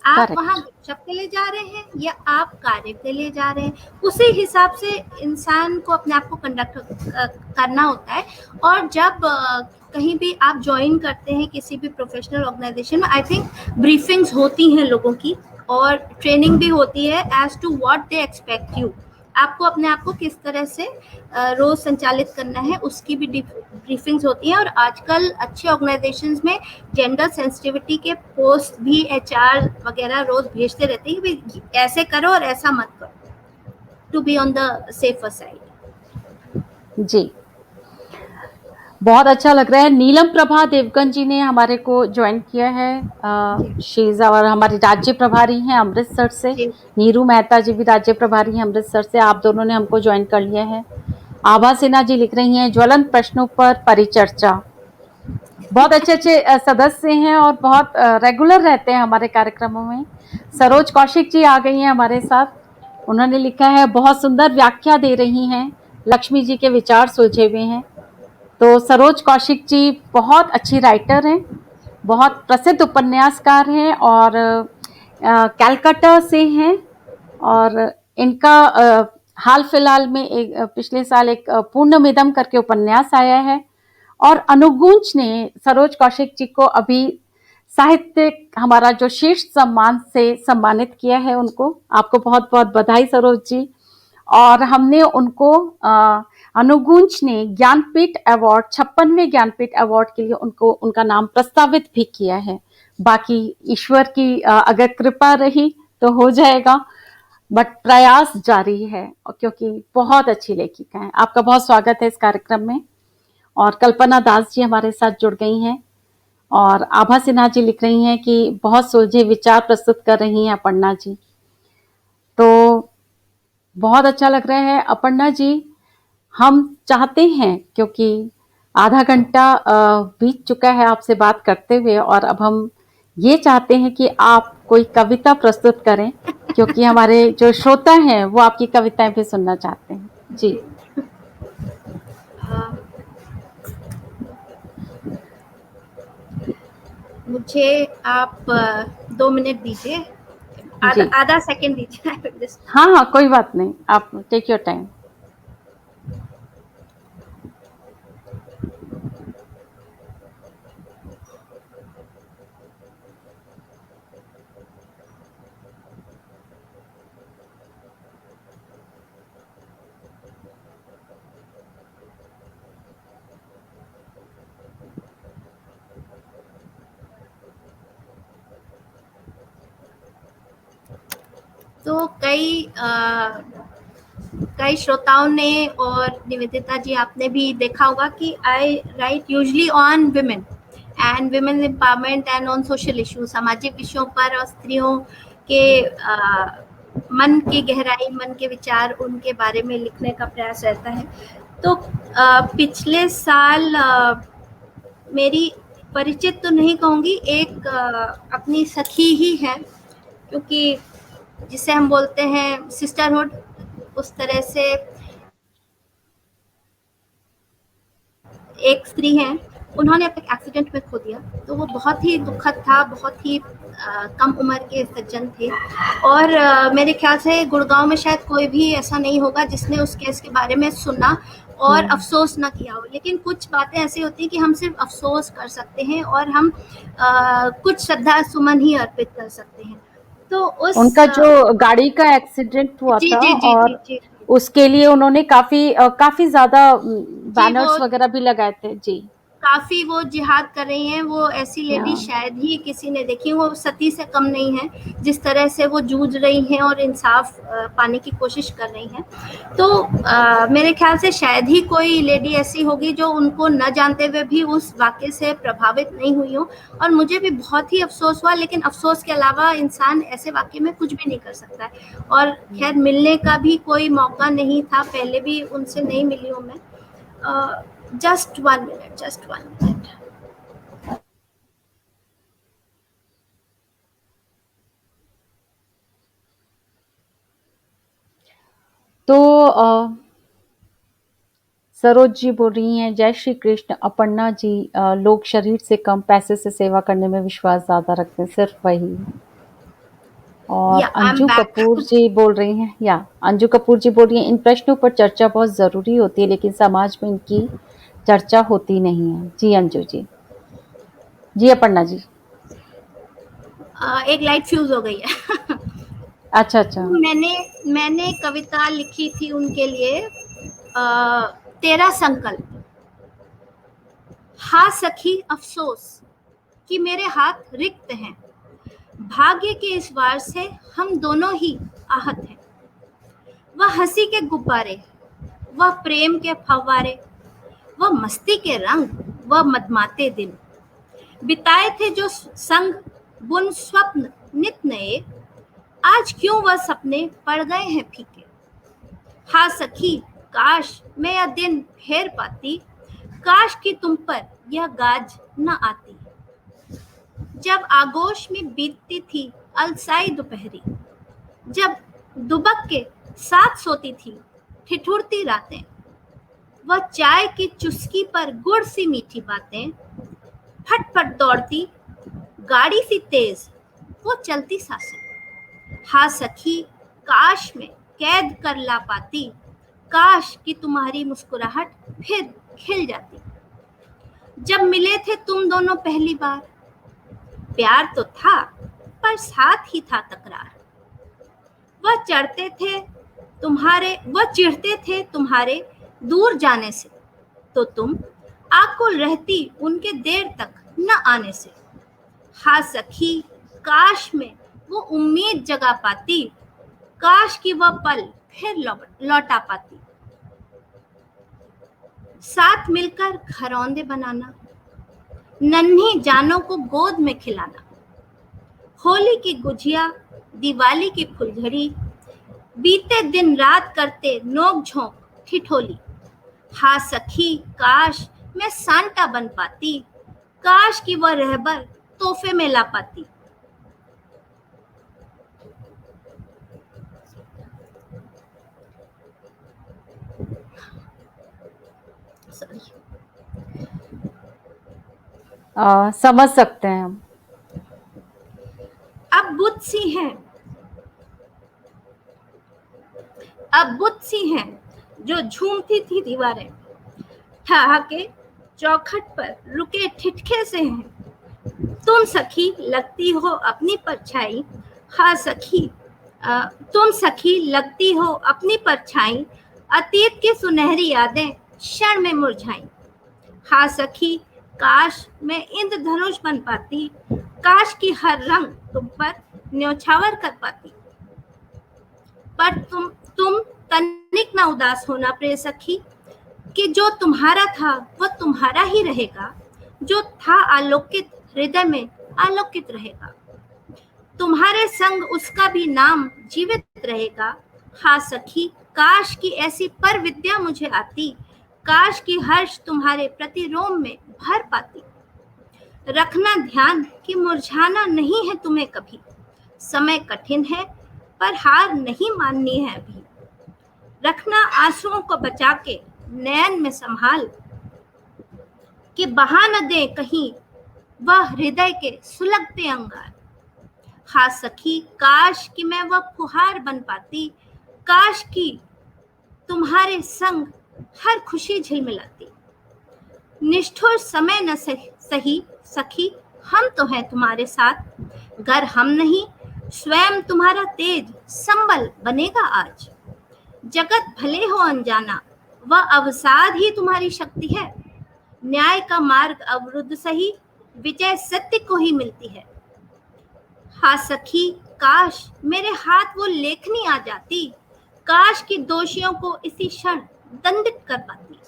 Speaker 2: आप वहाँ गपशप के लिए जा रहे हैं या आप कार्य के लिए जा रहे हैं, उसी हिसाब से इंसान को अपने आप को कंडक्ट करना होता है। और जब कहीं भी आप ज्वाइन करते हैं किसी भी प्रोफेशनल ऑर्गेनाइजेशन में, आई थिंक ब्रीफिंग्स होती हैं लोगों की और ट्रेनिंग भी होती है as to what they expect you. आपको अपने आप को किस तरह से रोज संचालित करना है, उसकी भी ब्रीफिंग्स होती हैं। और आजकल अच्छे ऑर्गेनाइजेशंस में जेंडर सेंसिटिविटी के पोस्ट भी एचआर वगैरह रोज भेजते रहते हैं कि ऐसे करो और ऐसा मत करो, to be on the safer side.
Speaker 1: जी, बहुत अच्छा लग रहा है। नीलम प्रभा देवगन जी ने हमारे को ज्वाइन किया है। शीजा और हमारी राज्य प्रभारी हैं अमृतसर से। नीरू मेहता जी भी राज्य प्रभारी हैं अमृतसर से। आप दोनों ने हमको ज्वाइन कर लिया है। आभा सिन्हा जी लिख रही हैं, ज्वलंत प्रश्नों पर परिचर्चा। बहुत अच्छे अच्छे सदस्य हैं और बहुत रेगुलर रहते हैं हमारे कार्यक्रमों में। सरोज कौशिक जी आ गई हैं हमारे साथ। उन्होंने लिखा है, बहुत सुंदर व्याख्या दे रही हैं, लक्ष्मी जी के विचार सुलझे हुए हैं। तो सरोज कौशिक जी बहुत अच्छी राइटर हैं, बहुत प्रसिद्ध उपन्यासकार हैं और कैलकाटा से हैं। और इनका हाल फिलहाल में पिछले साल एक पूर्णमिदम करके उपन्यास आया है। और अनुगुंज ने सरोज कौशिक जी को अभी साहित्यिक हमारा जो शीर्ष सम्मान से सम्मानित किया है, उनको आपको बहुत बहुत बधाई सरोज जी। और हमने उनको अनुगुंज ने ज्ञानपीठ अवार्ड 56वें ज्ञानपीठ अवार्ड के लिए उनको उनका नाम प्रस्तावित भी किया है। बाकी ईश्वर की अगर कृपा रही तो हो जाएगा, बट प्रयास जारी है, क्योंकि बहुत अच्छी लेखिका है। आपका बहुत स्वागत है इस कार्यक्रम में। और कल्पना दास जी हमारे साथ जुड़ गई हैं। और आभा सिन्हा जी लिख रही हैं कि बहुत सुलझे विचार प्रस्तुत कर रही हैं अपर्णा जी। तो बहुत अच्छा लग रहा है अपर्णा जी। हम चाहते हैं, क्योंकि आधा घंटा बीत चुका है आपसे बात करते हुए, और अब हम ये चाहते हैं कि आप कोई कविता प्रस्तुत करें, क्योंकि हमारे जो श्रोता हैं वो आपकी कविताएं भी सुनना चाहते हैं। जी।
Speaker 2: मुझे आप 2 मिनट दीजिए,
Speaker 1: जी।
Speaker 2: आधा सेकंड दीजिए।
Speaker 1: हाँ, हाँ, कोई बात नहीं, आप टेक योर टाइम।
Speaker 2: तो कई श्रोताओं ने और निवेदिता जी आपने भी देखा होगा कि I write usually on women and women empowerment and on social issue, सामाजिक विषयों पर और स्त्रियों के मन की गहराई, मन के विचार, उनके बारे में लिखने का प्रयास रहता है। तो पिछले साल मेरी परिचित तो नहीं कहूँगी, एक अपनी सखी ही है, क्योंकि जिसे हम बोलते हैं सिस्टरहुड, उस तरह से एक स्त्री हैं, उन्होंने अपने एक्सीडेंट में खो दिया। तो वो बहुत ही दुखद था, बहुत ही कम उम्र के सज्जन थे, और मेरे ख्याल से गुड़गांव में शायद कोई भी ऐसा नहीं होगा जिसने उस केस के बारे में सुना और अफसोस ना किया हो। लेकिन कुछ बातें ऐसी होती हैं कि हम सिर्फ अफसोस कर सकते हैं और हम कुछ श्रद्धा सुमन ही अर्पित कर सकते हैं। तो
Speaker 1: उनका जो गाड़ी का एक्सीडेंट हुआ
Speaker 2: जी
Speaker 1: था,
Speaker 2: जी जी जी
Speaker 1: और
Speaker 2: जी
Speaker 1: उसके लिए उन्होंने काफ़ी ज़्यादा
Speaker 2: जी, वो
Speaker 1: बैनर्स वगैरह भी लगाए थे। जी।
Speaker 2: काफ़ी वो जिहाद कर रही हैं। वो ऐसी
Speaker 1: या
Speaker 2: लेडी शायद ही किसी ने देखी, वो सती से कम नहीं है, जिस तरह से वो जूझ रही हैं और इंसाफ पाने की कोशिश कर रही हैं। तो मेरे ख्याल से शायद ही कोई लेडी ऐसी होगी जो उनको न जानते हुए भी उस वाक़ये से प्रभावित नहीं हुई हो, और मुझे भी बहुत ही अफ़सोस हुआ। लेकिन अफ़सोस के अलावा इंसान ऐसे वाक़ये में कुछ भी नहीं कर सकता है, और ख़ैर मिलने का भी कोई मौका नहीं था, पहले भी उनसे नहीं मिली हूँ मैं। just 1 minute, just 1 minute.
Speaker 1: तो सरोज जी बोल रही हैं, जय श्री कृष्ण। अपर्णा जी, लोग शरीर से कम पैसे से सेवा करने में विश्वास ज़्यादा रखते हैं, सिर्फ वही। और
Speaker 2: Yeah, I'm
Speaker 1: Anju
Speaker 2: back.
Speaker 1: Kapoor जी बोल रही हैं, या अंजू कपूर जी बोल रही हैं, इन प्रश्नों पर चर्चा बहुत ज़रूरी होती है, लेकिन समाज में इनकी चर्चा होती नहीं है। जी अंजू जी। जी अपर्णा जी।
Speaker 2: एक लाइट फ्यूज हो गई है।
Speaker 1: अच्छा, अच्छा।
Speaker 2: मैंने कविता लिखी थी उनके लिए, तेरा संकल्प। हाँ सखी, अफसोस कि मेरे हाथ रिक्त हैं, भाग्य के इस वार से हम दोनों ही आहत हैं। वह हंसी के गुब्बारे, वह प्रेम के फव्वारे, वह मस्ती के रंग, वह मदमाते दिन, बिताए थे जो संग बुन स्वप्न नित नए, आज क्यों वह सपने पड़ गए हैं फीके। हाँ सखी, काश मैं यह दिन फेर पाती, काश कि तुम पर यह गाज न आती। जब आगोश में बीतती थी अलसाई दोपहरी, जब दुबक के साथ सोती थी ठिठुरती रातें, वह चाय की चुस्की पर गुड़ सी मीठी बातें, फटफट दौड़ती गाड़ी सी तेज, वो चलती सांसें। हाँ सखी, काश मैं कैद कर ला पाती, काश कि तुम्हारी मुस्कुराहट फिर खिल जाती। जब मिले थे तुम दोनों पहली बार, प्यार तो था पर साथ ही था तकरार। वह चिढ़ते थे तुम्हारे दूर जाने से, तो तुम आकुल रहती उनके देर तक न आने से। हाँ सखी, काश मैं वो उम्मीद जगा पाती, काश कि वह पल फिर लौटा पाती। साथ मिलकर घरौंदे बनाना, नन्ही जानों को गोद में खिलाना, होली की गुजिया, दिवाली की फुलझड़ी, बीते दिन रात करते नोक झोंक ठिठोली। हाँ सखी, काश मैं सांता बन पाती, काश कि वह रहबर तोहफे में ला पाती।
Speaker 1: समझ सकते हैं हम।
Speaker 2: अब बुत सी हैं जो झूमती थी दीवारें, ठहाके चौखट पर रुके ठिठके से हैं। तुम सखी लगती हो अपनी परछाई, हाँ सखी तुम सखी लगती हो अपनी परछाई, अतीत की सुनहरी यादें क्षण में मुरझाई। हाँ सखी काश मैं इंद्रधनुष बन पाती, काश की हर रंग तुम पर न्योछावर कर पाती। पर तुम तनिक न उदास होना प्रिय सखी, कि जो तुम्हारा था वह तुम्हारा ही रहेगा, जो था आलोकित हृदय में आलोकित रहेगा। तुम्हारे संग उसका भी नाम जीवित रहेगा। हाँ सखी काश की ऐसी पर विद्या मुझे आती, काश की हर्ष तुम्हारे प्रति रोम में भर पाती। रखना ध्यान कि मुरझाना नहीं है तुम्हें कभी, समय कठिन है पर हार नहीं माननी है अभी। रखना आंसुओं को बचा के नयन में संभाल, कि बहा न दे कहीं वह हृदय के सुलगते अंगार। हाँ सखी काश कि मैं वह फुहार बन पाती, काश कि तुम्हारे संग हर खुशी झिलमिलाती। निष्ठुर समय न सही सखी, हम तो हैं तुम्हारे साथ, गर हम नहीं स्वयं तुम्हारा तेज संबल बनेगा आज। जगत भले हो अनजाना, वह अवसाद ही तुम्हारी शक्ति है। न्याय का मार्ग अवरुद्ध सही, विजय सत्य को ही मिलती है। हाँ सखी काश मेरे हाथ वो लेखनी आ जाती, काश कि दोषियों को इसी क्षण दंडित कर पाती।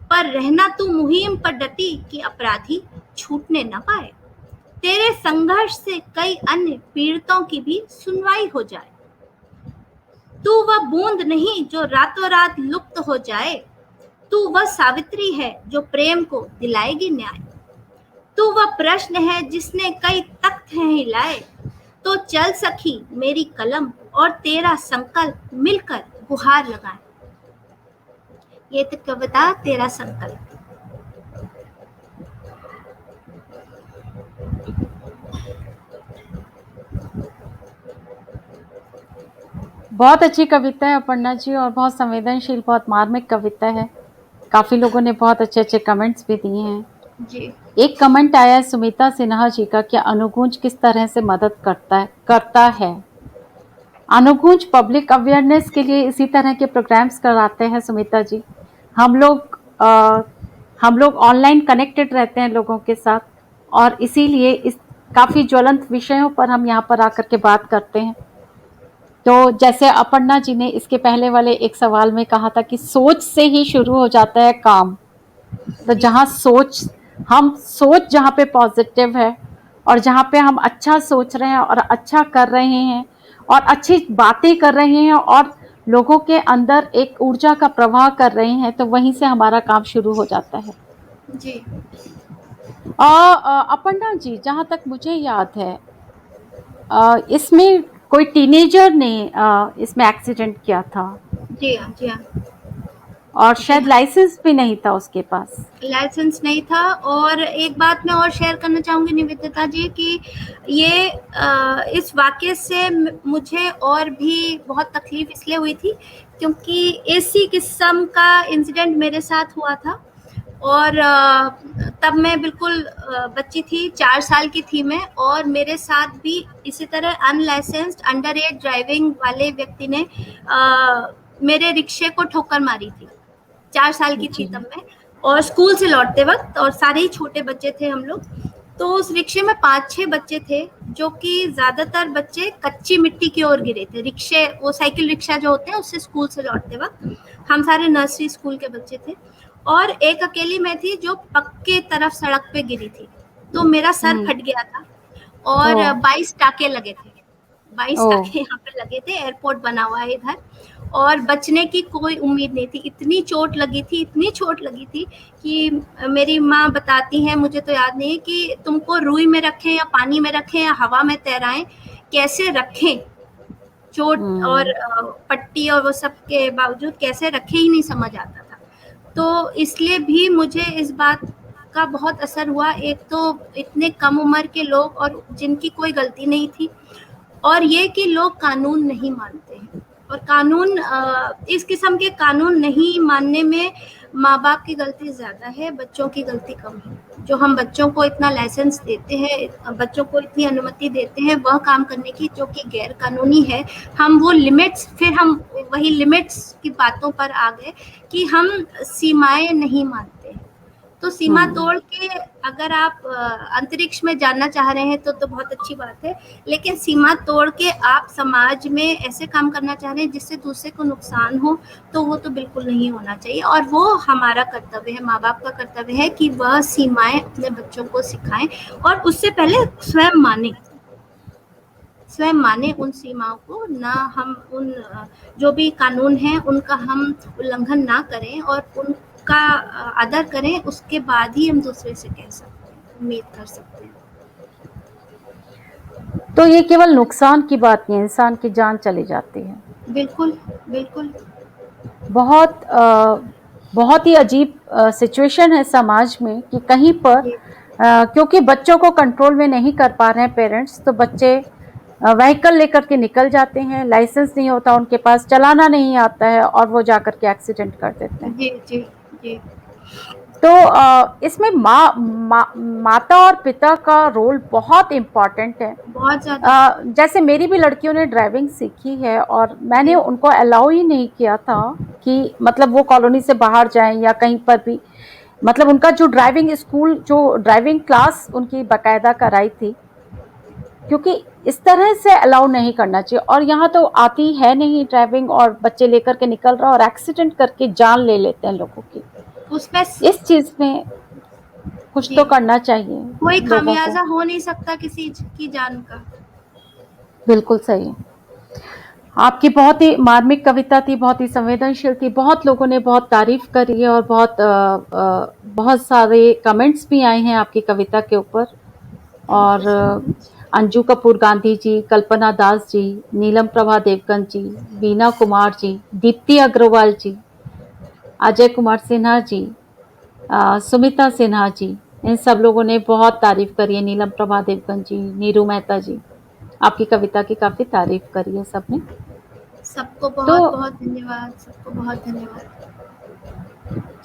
Speaker 2: पर रहना तू मुहिम पर डटी कि अपराधी छूटने न पाए, तेरे संघर्ष से कई अन्य पीड़ितों की भी सुनवाई हो जाए। तू वह बूंद नहीं जो रातों रात लुप्त हो जाए, तू वह सावित्री है जो प्रेम को दिलाएगी न्याय। तू वह प्रश्न है जिसने कई तख्त हैं हिलाए, तो चल सखी मेरी कलम और तेरा संकल्प मिलकर गुहार लगाएं। ये तो कविता तेरा संकल्प।
Speaker 1: बहुत अच्छी कविता है अपर्णा जी, और बहुत संवेदनशील, बहुत मार्मिक कविता है। काफी लोगों ने बहुत अच्छे अच्छे कमेंट्स भी दिए हैं
Speaker 2: जी।
Speaker 1: एक कमेंट आया है सुमिता सिन्हा जी का, कि अनुगूंज किस तरह से मदद करता है। अनुगूंज पब्लिक अवेयरनेस के लिए इसी तरह के प्रोग्राम्स कराते हैं सुमिता जी। हम लोग ऑनलाइन कनेक्टेड रहते हैं लोगों के साथ, और इसीलिए इस काफी ज्वलंत विषयों पर हम यहाँ पर आकर के बात करते हैं। तो जैसे अपर्णा जी ने इसके पहले वाले एक सवाल में कहा था कि सोच से ही शुरू हो जाता है काम। तो जहाँ सोच जहाँ पे पॉजिटिव है, और जहाँ पे हम अच्छा सोच रहे हैं और अच्छा कर रहे हैं और अच्छी बातें कर रहे हैं और लोगों के अंदर एक ऊर्जा का प्रवाह कर रहे हैं, तो वहीं से हमारा काम शुरू हो जाता है
Speaker 2: जी।
Speaker 1: अपर्णा जी, जहाँ तक मुझे याद है इसमें कोई टीनेजर ने इसमें एक्सीडेंट किया था।
Speaker 2: जी हाँ, जी हाँ।
Speaker 1: और शायद लाइसेंस भी नहीं था उसके पास।
Speaker 2: लाइसेंस नहीं था। और एक बात मैं और शेयर करना चाहूँगी निवेदिता जी, कि ये इस वाक़ये से मुझे और भी बहुत तकलीफ़ इसलिए हुई थी क्योंकि इसी किस्म का इंसिडेंट मेरे साथ हुआ था। और तब मैं बिल्कुल बच्ची थी, 4 साल की थी मैं, और मेरे साथ भी इसी तरह अनलाइसेंस्ड अंडर एज ड्राइविंग वाले व्यक्ति ने मेरे रिक्शे को ठोकर मारी थी। 4 साल की थी तब मैं, और स्कूल से लौटते वक्त, और सारे ही छोटे बच्चे थे हम लोग। तो उस रिक्शे में 5-6 बच्चे थे, जो कि ज़्यादातर बच्चे कच्ची मिट्टी की ओर गिरे थे। रिक्शे, वो साइकिल रिक्शा जो होते हैं, उससे स्कूल से लौटते वक्त हम सारे नर्सरी स्कूल के बच्चे थे, और एक अकेली मैं थी जो पक्के तरफ सड़क पे गिरी थी। तो मेरा सर फट गया था, और 22 टाके लगे थे। 22 टाके यहाँ पे लगे थे। एयरपोर्ट बना हुआ है इधर, और बचने की कोई उम्मीद नहीं थी। इतनी चोट लगी थी, इतनी चोट लगी थी कि मेरी माँ बताती हैं, मुझे तो याद नहीं है, कि तुमको रुई में रखें या पानी में रखें या हवा में तैराएं, कैसे रखें। चोट और पट्टी और वो सब के बावजूद कैसे रखे ही नहीं समझ आता था। तो इसलिए भी मुझे इस बात का बहुत असर हुआ। एक तो इतने कम उम्र के लोग और जिनकी कोई गलती नहीं थी, और ये कि लोग कानून नहीं मानते हैं, और कानून इस किस्म के कानून नहीं मानने में माँ बाप की गलती ज़्यादा है, बच्चों की गलती कम है। जो हम बच्चों को इतना लाइसेंस देते हैं, बच्चों को इतनी अनुमति देते हैं वह काम करने की जो कि गैर कानूनी है, हम वो लिमिट्स, फिर हम वही लिमिट्स की बातों पर आ गए कि हम सीमाएं नहीं मानते हैं। तो सीमा तोड़ के अगर आप अंतरिक्ष में जाना चाह रहे हैं तो बहुत अच्छी बात है, लेकिन सीमा तोड़ के आप समाज में ऐसे काम करना चाह रहे हैं जिससे दूसरे को नुकसान हो, तो वो तो बिल्कुल नहीं होना चाहिए। और वो हमारा कर्तव्य है, माँ बाप का कर्तव्य है कि वह सीमाएं अपने बच्चों को सिखाएं, और उससे पहले स्वयं माने उन सीमाओं को, ना हम उन जो भी कानून हैं उनका हम उल्लंघन ना करें और उनका आदर करें, उसके बाद ही हम दूसरे से कह सकते हैं, उम्मीद कर सकते हैं।
Speaker 1: तो ये केवल नुकसान की बात नहीं है, इंसान की जान चली जाती है।
Speaker 2: बिल्कुल, बिल्कुल।
Speaker 1: बहुत ही अजीब सिचुएशन है समाज में कि कहीं पर क्योंकि बच्चों को कंट्रोल में नहीं कर पा रहे हैं पेरेंट्स, तो बच्चे व्हीकल लेकर के निकल जाते हैं, लाइसेंस नहीं होता उनके पास, चलाना नहीं आता है और वो जाकर के एक्सीडेंट कर देते हैं।
Speaker 2: जी, जी, जी।
Speaker 1: तो इसमें माता और पिता का रोल बहुत इम्पोर्टेंट है,
Speaker 2: बहुत ज़्यादा।
Speaker 1: जैसे मेरी भी लड़कियों ने ड्राइविंग सीखी है और मैंने उनको अलाउ ही नहीं किया था कि मतलब वो कॉलोनी से बाहर जाएं या कहीं पर भी, मतलब उनका जो ड्राइविंग स्कूल, जो ड्राइविंग क्लास उनकी बाकायदा कराई थी, क्योंकि इस तरह से अलाउ नहीं करना चाहिए। और यहाँ तो आती है नहीं ड्राइविंग और बच्चे लेकर के निकल रहा और एक्सीडेंट करके जान ले लेते हैं लोगों की।
Speaker 2: उसमें
Speaker 1: इस चीज में कुछ तो करना चाहिए,
Speaker 2: कोई खामियाजा हो नहीं सकता किसी की जान का।
Speaker 1: बिल्कुल सही। आपकी बहुत ही मार्मिक कविता थी, बहुत ही संवेदनशील थी, बहुत लोगों ने बहुत तारीफ करी है और बहुत सारे कमेंट्स भी आए हैं आपकी कविता के ऊपर। और अंजू कपूर गांधी जी, कल्पना दास जी, नीलम प्रभा देवगन जी, वीना कुमार जी, दीप्ति अग्रवाल जी, अजय कुमार सिन्हा जी, सुमिता सिन्हा जी, इन सब लोगों ने बहुत तारीफ करी है। नीलम प्रभा देवगन जी, नीरू मेहता जी, आपकी कविता की काफी तारीफ करी है सबने।
Speaker 2: सबको बहुत बहुत धन्यवाद, सबको बहुत धन्यवाद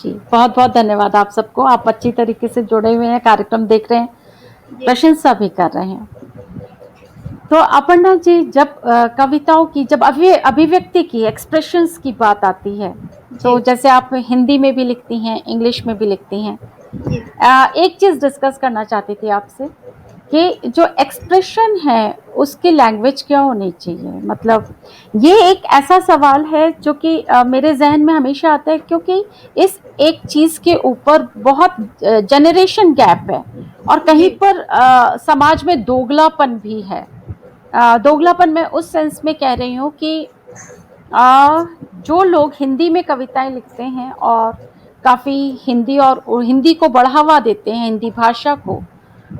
Speaker 1: जी, बहुत बहुत धन्यवाद आप सबको। आप अच्छी तरीके से जुड़े हुए हैं, कार्यक्रम देख रहे हैं, प्रशंसा भी कर रहे हैं। तो अपर्णा जी, जब कविताओं की, जब अभिव्यक्ति की, एक्सप्रेशंस की बात आती है, तो जैसे आप हिंदी में भी लिखती हैं, इंग्लिश में भी लिखती हैं, एक चीज डिस्कस करना चाहती थी आपसे कि जो एक्सप्रेशन है उसकी लैंग्वेज क्या होनी चाहिए। मतलब ये एक ऐसा सवाल है जो कि मेरे जहन में हमेशा आता है, क्योंकि इस एक चीज के ऊपर बहुत जनरेशन गैप है और कहीं पर समाज में दोगलापन भी है। दोगलापन मैं उस सेंस में कह रही हूँ कि जो लोग हिंदी में कविताएं लिखते हैं और काफ़ी हिंदी और हिंदी को बढ़ावा देते हैं, हिंदी भाषा को,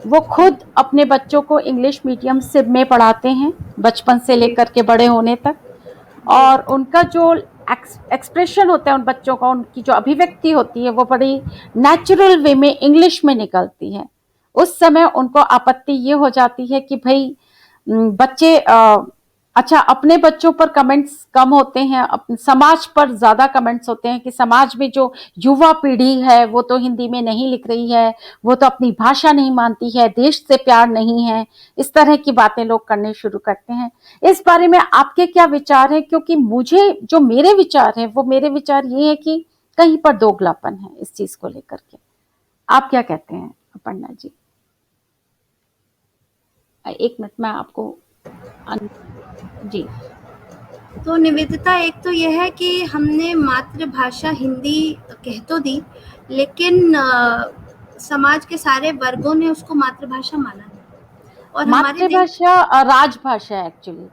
Speaker 1: वो खुद अपने बच्चों को इंग्लिश मीडियम से में पढ़ाते हैं बचपन से लेकर के बड़े होने तक, और उनका जो एक्सप्रेशन होता है उन बच्चों का, उनकी जो अभिव्यक्ति होती है वो बड़ी नेचुरल वे में इंग्लिश में निकलती है। उस समय उनको आपत्ति ये हो जाती है कि भाई बच्चे अच्छा, अपने बच्चों पर कमेंट्स कम होते हैं, समाज पर ज्यादा कमेंट्स होते हैं कि समाज में जो युवा पीढ़ी है वो तो हिंदी में नहीं लिख रही है, वो तो अपनी भाषा नहीं मानती है, देश से प्यार नहीं है, इस तरह की बातें लोग करने शुरू करते हैं। इस बारे में आपके क्या विचार हैं? क्योंकि मुझे जो मेरे विचार हैं वो मेरे विचार ये है कि कहीं पर दोगलापन है इस चीज को लेकर के। आप क्या कहते हैं अपर्णा जी? एक मिनट मैं आपको जी।
Speaker 2: तो निवेदिता, एक तो यह है कि हमने मातृभाषा हिंदी कह तो दी, लेकिन समाज के सारे वर्गों ने उसको मातृभाषा माना नहीं। और
Speaker 1: मातृभाषा राजभाषा है एक्चुअली,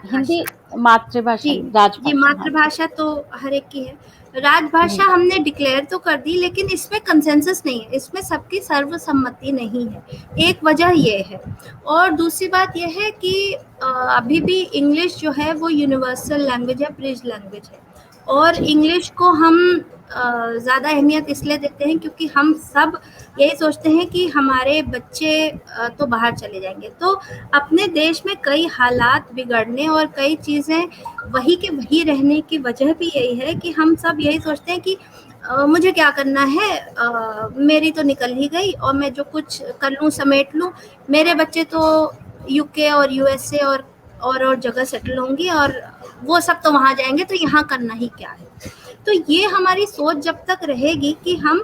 Speaker 1: हिंदी मातृभाषा, राजभाषा।
Speaker 2: जी, मातृभाषा तो हर एक की है। राजभाषा हमने डिक्लेयर तो कर दी, लेकिन इसमें कंसेंसस नहीं है, इसमें सबकी सर्वसम्मति नहीं है। एक वजह ये है, और दूसरी बात यह है कि अभी भी इंग्लिश जो है वो यूनिवर्सल लैंग्वेज है, ब्रिज लैंग्वेज है, और इंग्लिश को हम ज़्यादा अहमियत इसलिए देते हैं क्योंकि हम सब यही सोचते हैं कि हमारे बच्चे तो बाहर चले जाएंगे। तो अपने देश में कई हालात बिगड़ने और कई चीज़ें वही के वही रहने की वजह भी यही है कि हम सब यही सोचते हैं कि मुझे क्या करना है, मेरी तो निकल ही गई और मैं जो कुछ कर लूँ समेट लूँ, मेरे बच्चे तो यूके और यूएसए और जगह सेटल होंगी और वो सब तो वहाँ जाएंगे, तो यहाँ करना ही क्या है। तो ये हमारी सोच जब तक रहेगी कि हम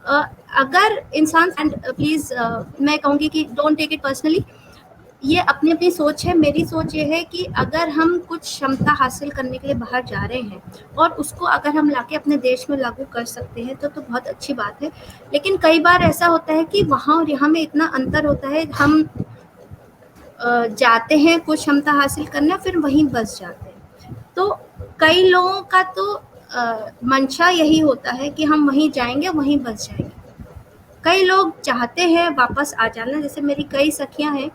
Speaker 2: अगर इंसान प्लीज मैं कहूँगी कि डोंट टेक इट पर्सनली, ये अपनी अपनी सोच है। मेरी सोच ये है कि अगर हम कुछ क्षमता हासिल करने के लिए बाहर जा रहे हैं और उसको अगर हम लाके अपने देश में लागू कर सकते हैं तो बहुत अच्छी बात है। लेकिन कई बार ऐसा होता है कि वहाँ और यहाँ में इतना अंतर होता है, हम जाते हैं कुछ क्षमता हासिल करने फिर वहीं बस जाते हैं। तो कई लोगों का तो मंशा यही होता है कि हम वहीं जाएंगे वहीं बस जाएंगे। कई लोग चाहते हैं वापस आ जाना, जैसे मेरी कई सखियां हैं,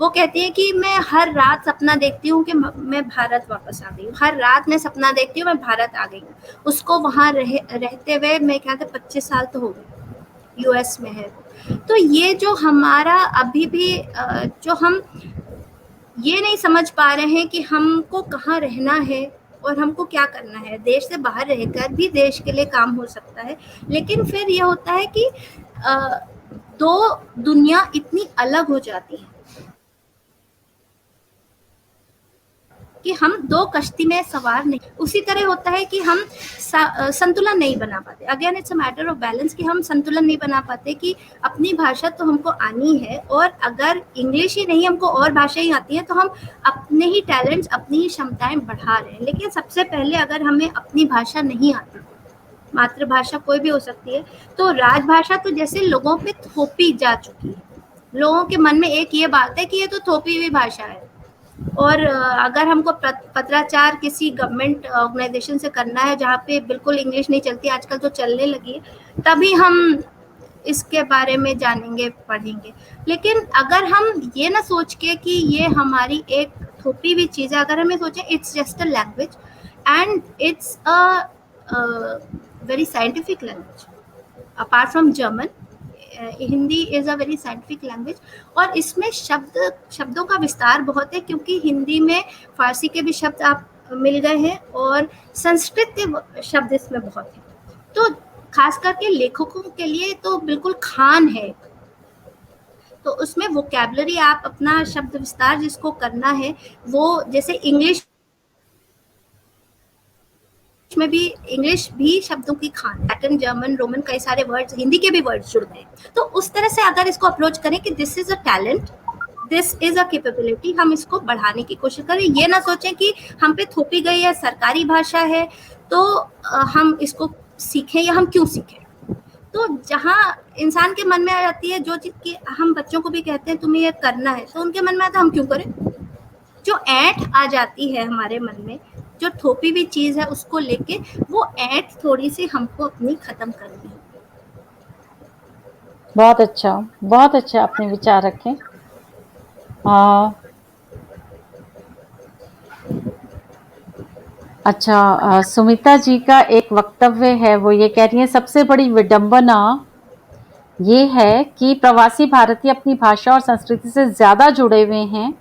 Speaker 2: वो कहती हैं कि मैं हर रात सपना देखती हूँ कि मैं भारत वापस आ गई हूँ, हर रात मैं सपना देखती हूँ मैं भारत आ गई हूँ। उसको वहाँ रहते हुए मैं क्या 25 साल तो हो गए, यूएस में है। तो ये जो हमारा अभी भी जो हम ये नहीं समझ पा रहे हैं कि हमको कहाँ रहना है और हमको क्या करना है। देश से बाहर रहकर भी देश के लिए काम हो सकता है, लेकिन फिर ये होता है कि दो दुनिया इतनी अलग हो जाती है कि हम दो कश्ती में सवार नहीं। उसी तरह होता है कि हम संतुलन नहीं बना पाते। Again it's a matter of balance कि हम संतुलन नहीं बना पाते कि अपनी भाषा तो हमको आनी है और अगर इंग्लिश ही नहीं हमको और भाषा ही आती है तो हम अपने ही टैलेंट्स अपनी ही क्षमताएं बढ़ा रहे हैं। लेकिन सबसे पहले अगर हमें अपनी भाषा नहीं आती, मातृभाषा कोई भी हो सकती है, तो राजभाषा तो जैसे लोगों पे थोपी जा चुकी है। लोगों के मन में एक ये बात है कि ये तो थोपी हुई भाषा है और अगर हमको पत्राचार किसी गवर्नमेंट ऑर्गेनाइजेशन से करना है जहाँ पे बिल्कुल इंग्लिश नहीं चलती, आजकल तो चलने लगी है, तभी हम इसके बारे में जानेंगे पढ़ेंगे। लेकिन अगर हम ये ना सोच के कि ये हमारी एक थोपी हुई चीज़ है, अगर हमें सोचें it's just a language and it's a very scientific language apart from German, Hindi is a very scientific language और इसमें शब्दों का विस्तार बहुत है क्योंकि हिंदी में फारसी के भी शब्द आप मिल गए हैं और संस्कृत के शब्द इसमें बहुत हैं। तो खास करके लेखकों के लिए तो बिल्कुल खान है। तो उसमें वोकैबुलरी आप अपना शब्द विस्तार जिसको करना है, वो जैसे इंग्लिश में भी इंग्लिश भी शब्दों की खान, लैटिन जर्मन रोमन कई सारे वर्ड्स, हिंदी के भी वर्ड्स जुड़ते हैं। तो उस तरह से अगर इसको अप्रोच करें कि this is a talent, this is a capability, हम इसको बढ़ाने की कोशिश करें। ये ना सोचें कि हम पे थोपी गई है सरकारी भाषा है तो हम इसको सीखें या हम क्यों सीखें। तो जहाँ इंसान के मन में आ जाती है जो चीज़ की हम बच्चों को भी कहते हैं तुम्हें ये करना है, तो उनके मन में आता है हम क्यों करें। जो ऐंठ आ जाती है हमारे मन में, जो थोपी हुई चीज़ है उसको लेके, वो ऐंठ थोड़ी सी हमको अपनी खत्म करनी है।
Speaker 1: बहुत अच्छा आपने विचार रखे। अच्छा, सुमिता जी का एक वक्तव्य है, वो ये कह रही है सबसे बड़ी विडंबना ये है कि प्रवासी भारतीय अपनी भाषा और संस्कृति से ज्यादा जुड़े हुए हैं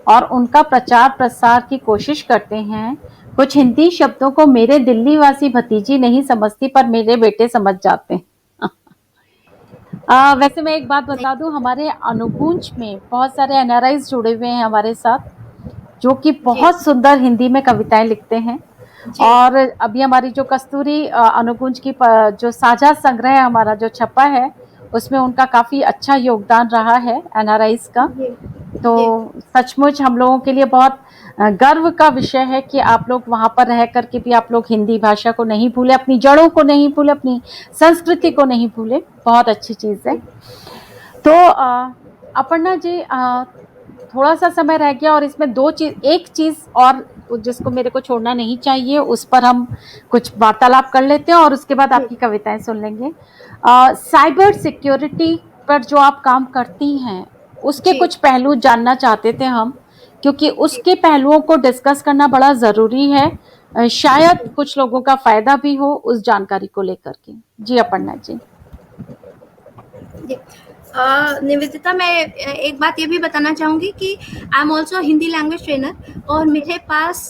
Speaker 1: और उनका प्रचार प्रसार की कोशिश करते हैं। कुछ हिंदी शब्दों को मेरे दिल्ली वासी भतीजी नहीं समझती पर मेरे बेटे समझ जाते हैं। वैसे मैं एक बात बता दूं, हमारे अनुगुंज में बहुत सारे एनआरआईज जुड़े हुए हैं हमारे साथ, जो कि बहुत सुंदर हिंदी में कविताएं लिखते हैं। और अभी हमारी जो कस्तूरी अनुगुंज की जो साझा संग्रह हमारा जो छपा है, उसमें उनका काफी अच्छा योगदान रहा है एनआरआईज का। तो सचमुच हम लोगों के लिए बहुत गर्व का विषय है कि आप लोग वहां पर रह करके भी आप लोग हिंदी भाषा को नहीं भूले, अपनी जड़ों को नहीं भूले, अपनी संस्कृति को नहीं भूले। बहुत अच्छी चीज है। तो अपर्णा जी, थोड़ा सा समय रह गया और इसमें एक चीज और जिसको मेरे को छोड़ना नहीं चाहिए, उस पर हम कुछ वार्तालाप कर लेते हैं और उसके बाद आपकी कविताएं सुन लेंगे। साइबर सिक्योरिटी पर जो आप काम करती हैं उसके कुछ पहलू जानना चाहते थे हम, क्योंकि उसके पहलुओं को डिस्कस करना बड़ा जरूरी है। शायद कुछ लोगों का फायदा भी हो उस जानकारी को लेकर के। जी अपर्णा जी।
Speaker 2: निवेदिता, मैं एक बात ये भी बताना चाहूँगी कि I am also Hindi language trainer, और मेरे पास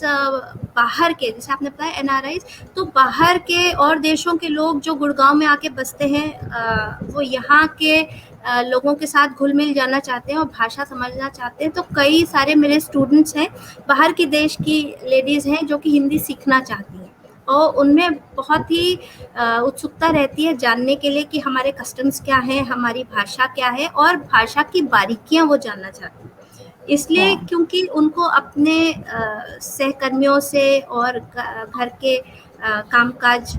Speaker 2: बाहर के, जैसे आपने बताया एनआरआईज, तो बाहर के और देशों के लोग जो गुड़गांव में आके बसते हैं, वो यहाँ के लोगों के साथ घुल मिल जाना चाहते हैं और भाषा समझना चाहते हैं। तो कई सारे मेरे स्टूडेंट्स हैं, बाहर की देश की लेडीज़ हैं जो कि हिंदी सीखना चाहती हैं, और उनमें बहुत ही उत्सुकता रहती है जानने के लिए कि हमारे कस्टम्स क्या हैं, हमारी भाषा क्या है, और भाषा की बारीकियां वो जानना चाहते हैं। इसलिए क्योंकि उनको अपने सहकर्मियों से और घर के कामकाज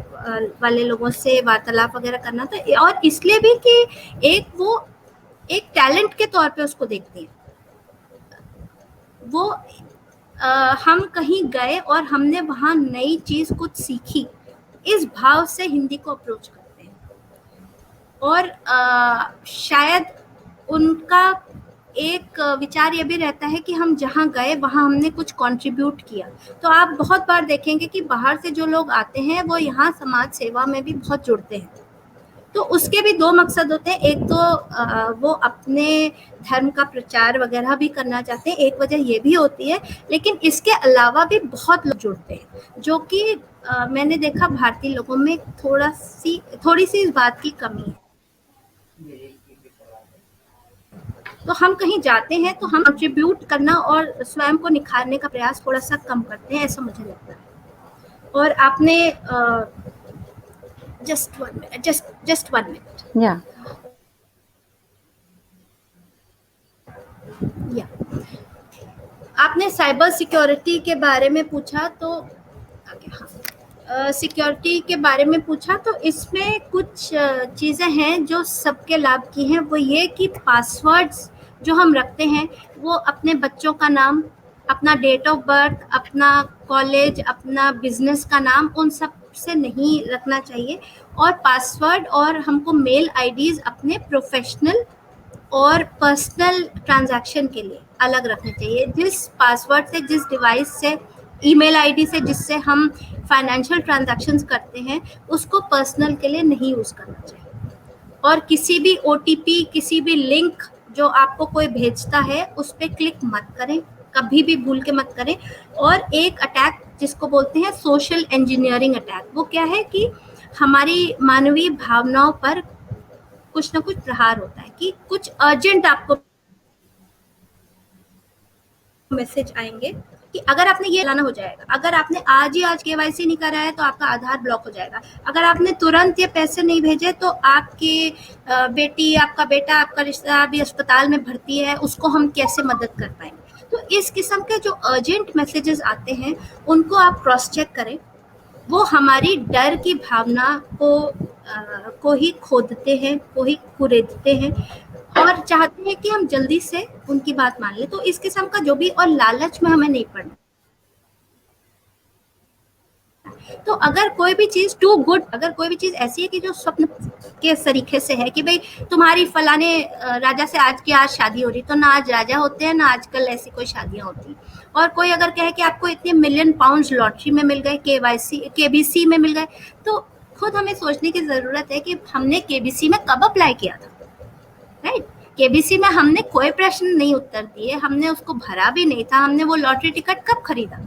Speaker 2: वाले लोगों से वार्तालाप वगैरह करना था, और इसलिए भी कि वो एक टैलेंट के तौर पे उसको देखते हैं। वो हम कहीं गए और हमने वहाँ नई चीज़ कुछ सीखी, इस भाव से हिंदी को अप्रोच करते हैं। और शायद उनका एक विचार ये भी रहता है कि हम जहाँ गए वहाँ हमने कुछ कंट्रीब्यूट किया। तो आप बहुत बार देखेंगे कि बाहर से जो लोग आते हैं वो यहाँ समाज सेवा में भी बहुत जुड़ते हैं। तो उसके भी दो मकसद होते हैं। एक तो वो अपने धर्म का प्रचार वगैरह भी करना चाहते हैं, एक वजह ये भी होती है, लेकिन इसके अलावा भी बहुत लोग जुड़ते हैं, जो कि मैंने देखा भारतीय लोगों में थोड़ी सी इस बात की कमी है। तो हम कहीं जाते हैं तो हम कंट्रीब्यूट करना और स्वयं को निखारने का प्रयास थोड़ा सा कम करते हैं, ऐसा मुझे लगता है। और आपने just 1 minute, just 1 minute.
Speaker 1: Yeah.
Speaker 2: आपने साइबर सिक्योरिटी के बारे में पूछा, तो सिक्योरिटी के बारे में पूछा, तो इसमें कुछ चीज़ें हैं जो सबके लाभ की हैं। वो ये कि पासवर्ड्स जो हम रखते हैं वो अपने बच्चों का नाम, अपना डेट ऑफ बर्थ, अपना कॉलेज, अपना बिजनेस का नाम, उन सब से नहीं रखना चाहिए। और पासवर्ड और हमको मेल आईडीज अपने प्रोफेशनल और पर्सनल ट्रांजैक्शन के लिए अलग रखने चाहिए। जिस पासवर्ड से, जिस डिवाइस से, ईमेल आईडी से जिससे हम फाइनेंशियल ट्रांजैक्शंस करते हैं, उसको पर्सनल के लिए नहीं यूज़ करना चाहिए। और किसी भी ओटीपी, किसी भी लिंक जो आपको कोई भेजता है उस पर क्लिक मत करें, कभी भी भूल के मत करें। और एक अटैक जिसको बोलते हैं सोशल इंजीनियरिंग अटैक, वो क्या है कि हमारी मानवीय भावनाओं पर कुछ ना कुछ प्रहार होता है कि कुछ अर्जेंट आपको मैसेज आएंगे कि अगर आपने ये लाना हो जाएगा, अगर आपने आज केवाईसी नहीं करा है तो आपका आधार ब्लॉक हो जाएगा, अगर आपने तुरंत ये पैसे नहीं भेजे तो आपकी बेटी, आपका बेटा, आपका रिश्तेदार भी अस्पताल में भर्ती है, उसको हम कैसे मदद कर पाएंगे। तो इस किस्म के जो अर्जेंट मैसेजेस आते हैं उनको आप क्रॉस चेक करें। वो हमारी डर की भावना को ही खोदते हैं, को ही कुरेदते हैं, और चाहते हैं कि हम जल्दी से उनकी बात मान लें। तो इस किस्म का जो भी, और लालच में हमें नहीं पड़ना। तो अगर कोई भी चीज टू गुड, अगर कोई भी चीज ऐसी है कि जो स्वप्न के तरीके से है कि भाई तुम्हारी फलाने राजा से आज की आज शादी हो रही, तो ना आज राजा होते हैं, ना आजकल ऐसी कोई शादियां होती। और कोई अगर कहे कि आपको इतने मिलियन पाउंड लॉटरी में मिल गए, केबीसी में मिल गए, तो खुद हमें सोचने की जरूरत है कि हमने केबीसी में कब अप्लाई किया था, राइट? केबीसी में हमने कोई प्रश्न नहीं उत्तर दिए, हमने उसको भरा भी नहीं था, हमने वो लॉटरी टिकट कब खरीदा,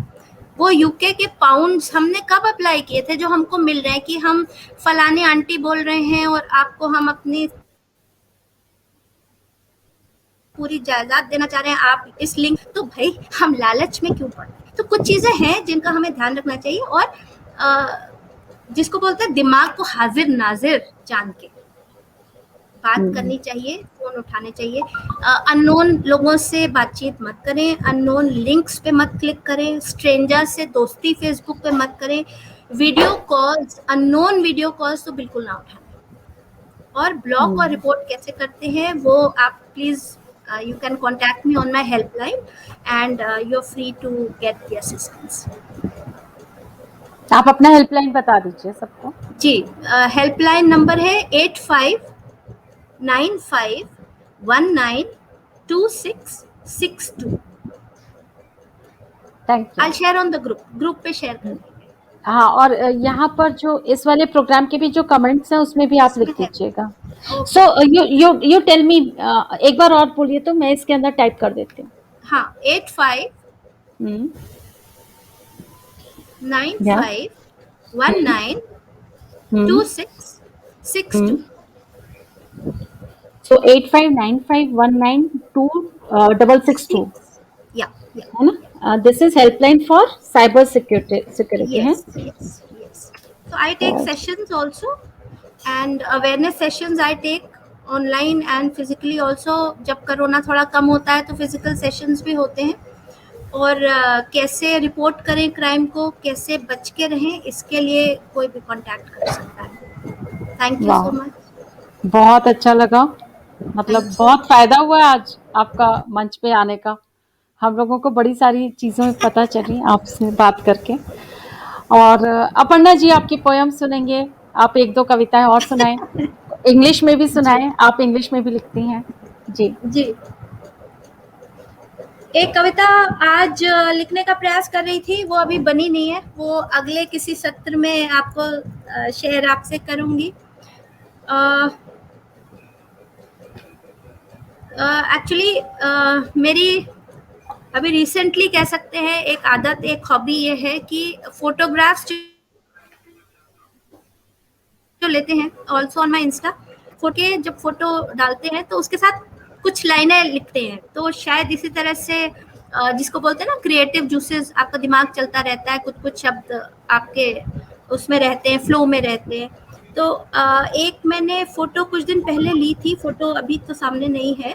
Speaker 2: वो यूके के पाउंड्स हमने कब अप्लाई किए थे जो हमको मिल रहे हैं कि हम फलाने आंटी बोल रहे हैं और आपको हम अपनी पूरी जायदाद देना चाह रहे हैं, आप इस लिंक। तो भाई हम लालच में क्यों पड़े? तो कुछ चीजें हैं जिनका हमें ध्यान रखना चाहिए, और जिसको बोलते हैं दिमाग को हाजिर नाजिर जान के बात करनी चाहिए, फोन उठाने चाहिए। अननोन लोगों से बातचीत मत करें, अननोन लिंक्स पे मत क्लिक करें, स्ट्रेंजर से दोस्ती फेसबुक पे मत करें, video calls, unknown video calls तो बिल्कुल ना उठाएं। और ब्लॉक और रिपोर्ट कैसे करते हैं वो आप please you can contact me on my helpline and you're free to get the assistance.
Speaker 1: आप अपना हेल्पलाइन बता दीजिए सबको।
Speaker 2: जी, हेल्पलाइन नंबर है 8595192662।
Speaker 1: Thank you.
Speaker 2: I'll share on the group पे शेयर कर देंगे।
Speaker 1: हाँ, और यहाँ पर जो इस वाले प्रोग्राम के भी जो कमेंट्स हैं उसमें भी आप लिख
Speaker 2: उसमें है।
Speaker 1: दीजिएगा।
Speaker 2: Okay.
Speaker 1: So you tell me, एक बार और बोलिए तो मैं इसके अंदर टाइप कर देती हूँ।
Speaker 2: हाँ, 85
Speaker 1: हम्म, या
Speaker 2: 95 19
Speaker 1: हम्म
Speaker 2: 26 62।
Speaker 1: हम्म सो 8595192662
Speaker 2: या या
Speaker 1: है ना? This is helpline for cyber security है।
Speaker 2: yes yes yes. So I take sessions also, and awareness sessions I take online and physically also. जब कोरोना थोड़ा कम होता है तो फिजिकल सेशंस भी होते हैं, और कैसे रिपोर्ट करें क्राइम को, कैसे बच के रहें, इसके लिए कोई भी कांटेक्ट कर सकता है। थैंक यू
Speaker 1: वाह,
Speaker 2: सो मच।
Speaker 1: बहुत अच्छा लगा। मतलब
Speaker 2: थैंक यू।
Speaker 1: बहुत फायदा हुआ आज आपका मंच पे आने का। हम लोगों को बड़ी सारी चीज़ों में पता चली आपसे बात करके। और अपर्णा जी आपकी पोयम सुनेंगे। आप एक दो कविताएं और सुनाएं, इंग्लिश में भी
Speaker 2: जी
Speaker 1: सुनाएं, आप इंग्लिश में भी लिखती हैं जी।
Speaker 2: जी। एक कविता आज लिखने का प्रयास कर रही थी, वो अभी बनी नहीं है, वो अगले किसी सत्र में आपको शेयर आपसे करूंगी। एक्चुअली मेरी अभी रिसेंटली कह सकते हैं एक आदत, एक हॉबी ये है कि फोटोग्राफ्स जो लेते हैं, also on my Insta, photo जब फोटो डालते हैं तो उसके साथ कुछ लाइनें लिखते हैं। तो शायद इसी तरह से जिसको बोलते हैं ना क्रिएटिव जूसेस, आपका दिमाग चलता रहता है, कुछ कुछ शब्द आपके उसमें रहते हैं, फ्लो में रहते हैं। तो एक मैंने फोटो कुछ दिन पहले ली थी, फोटो अभी तो सामने नहीं है,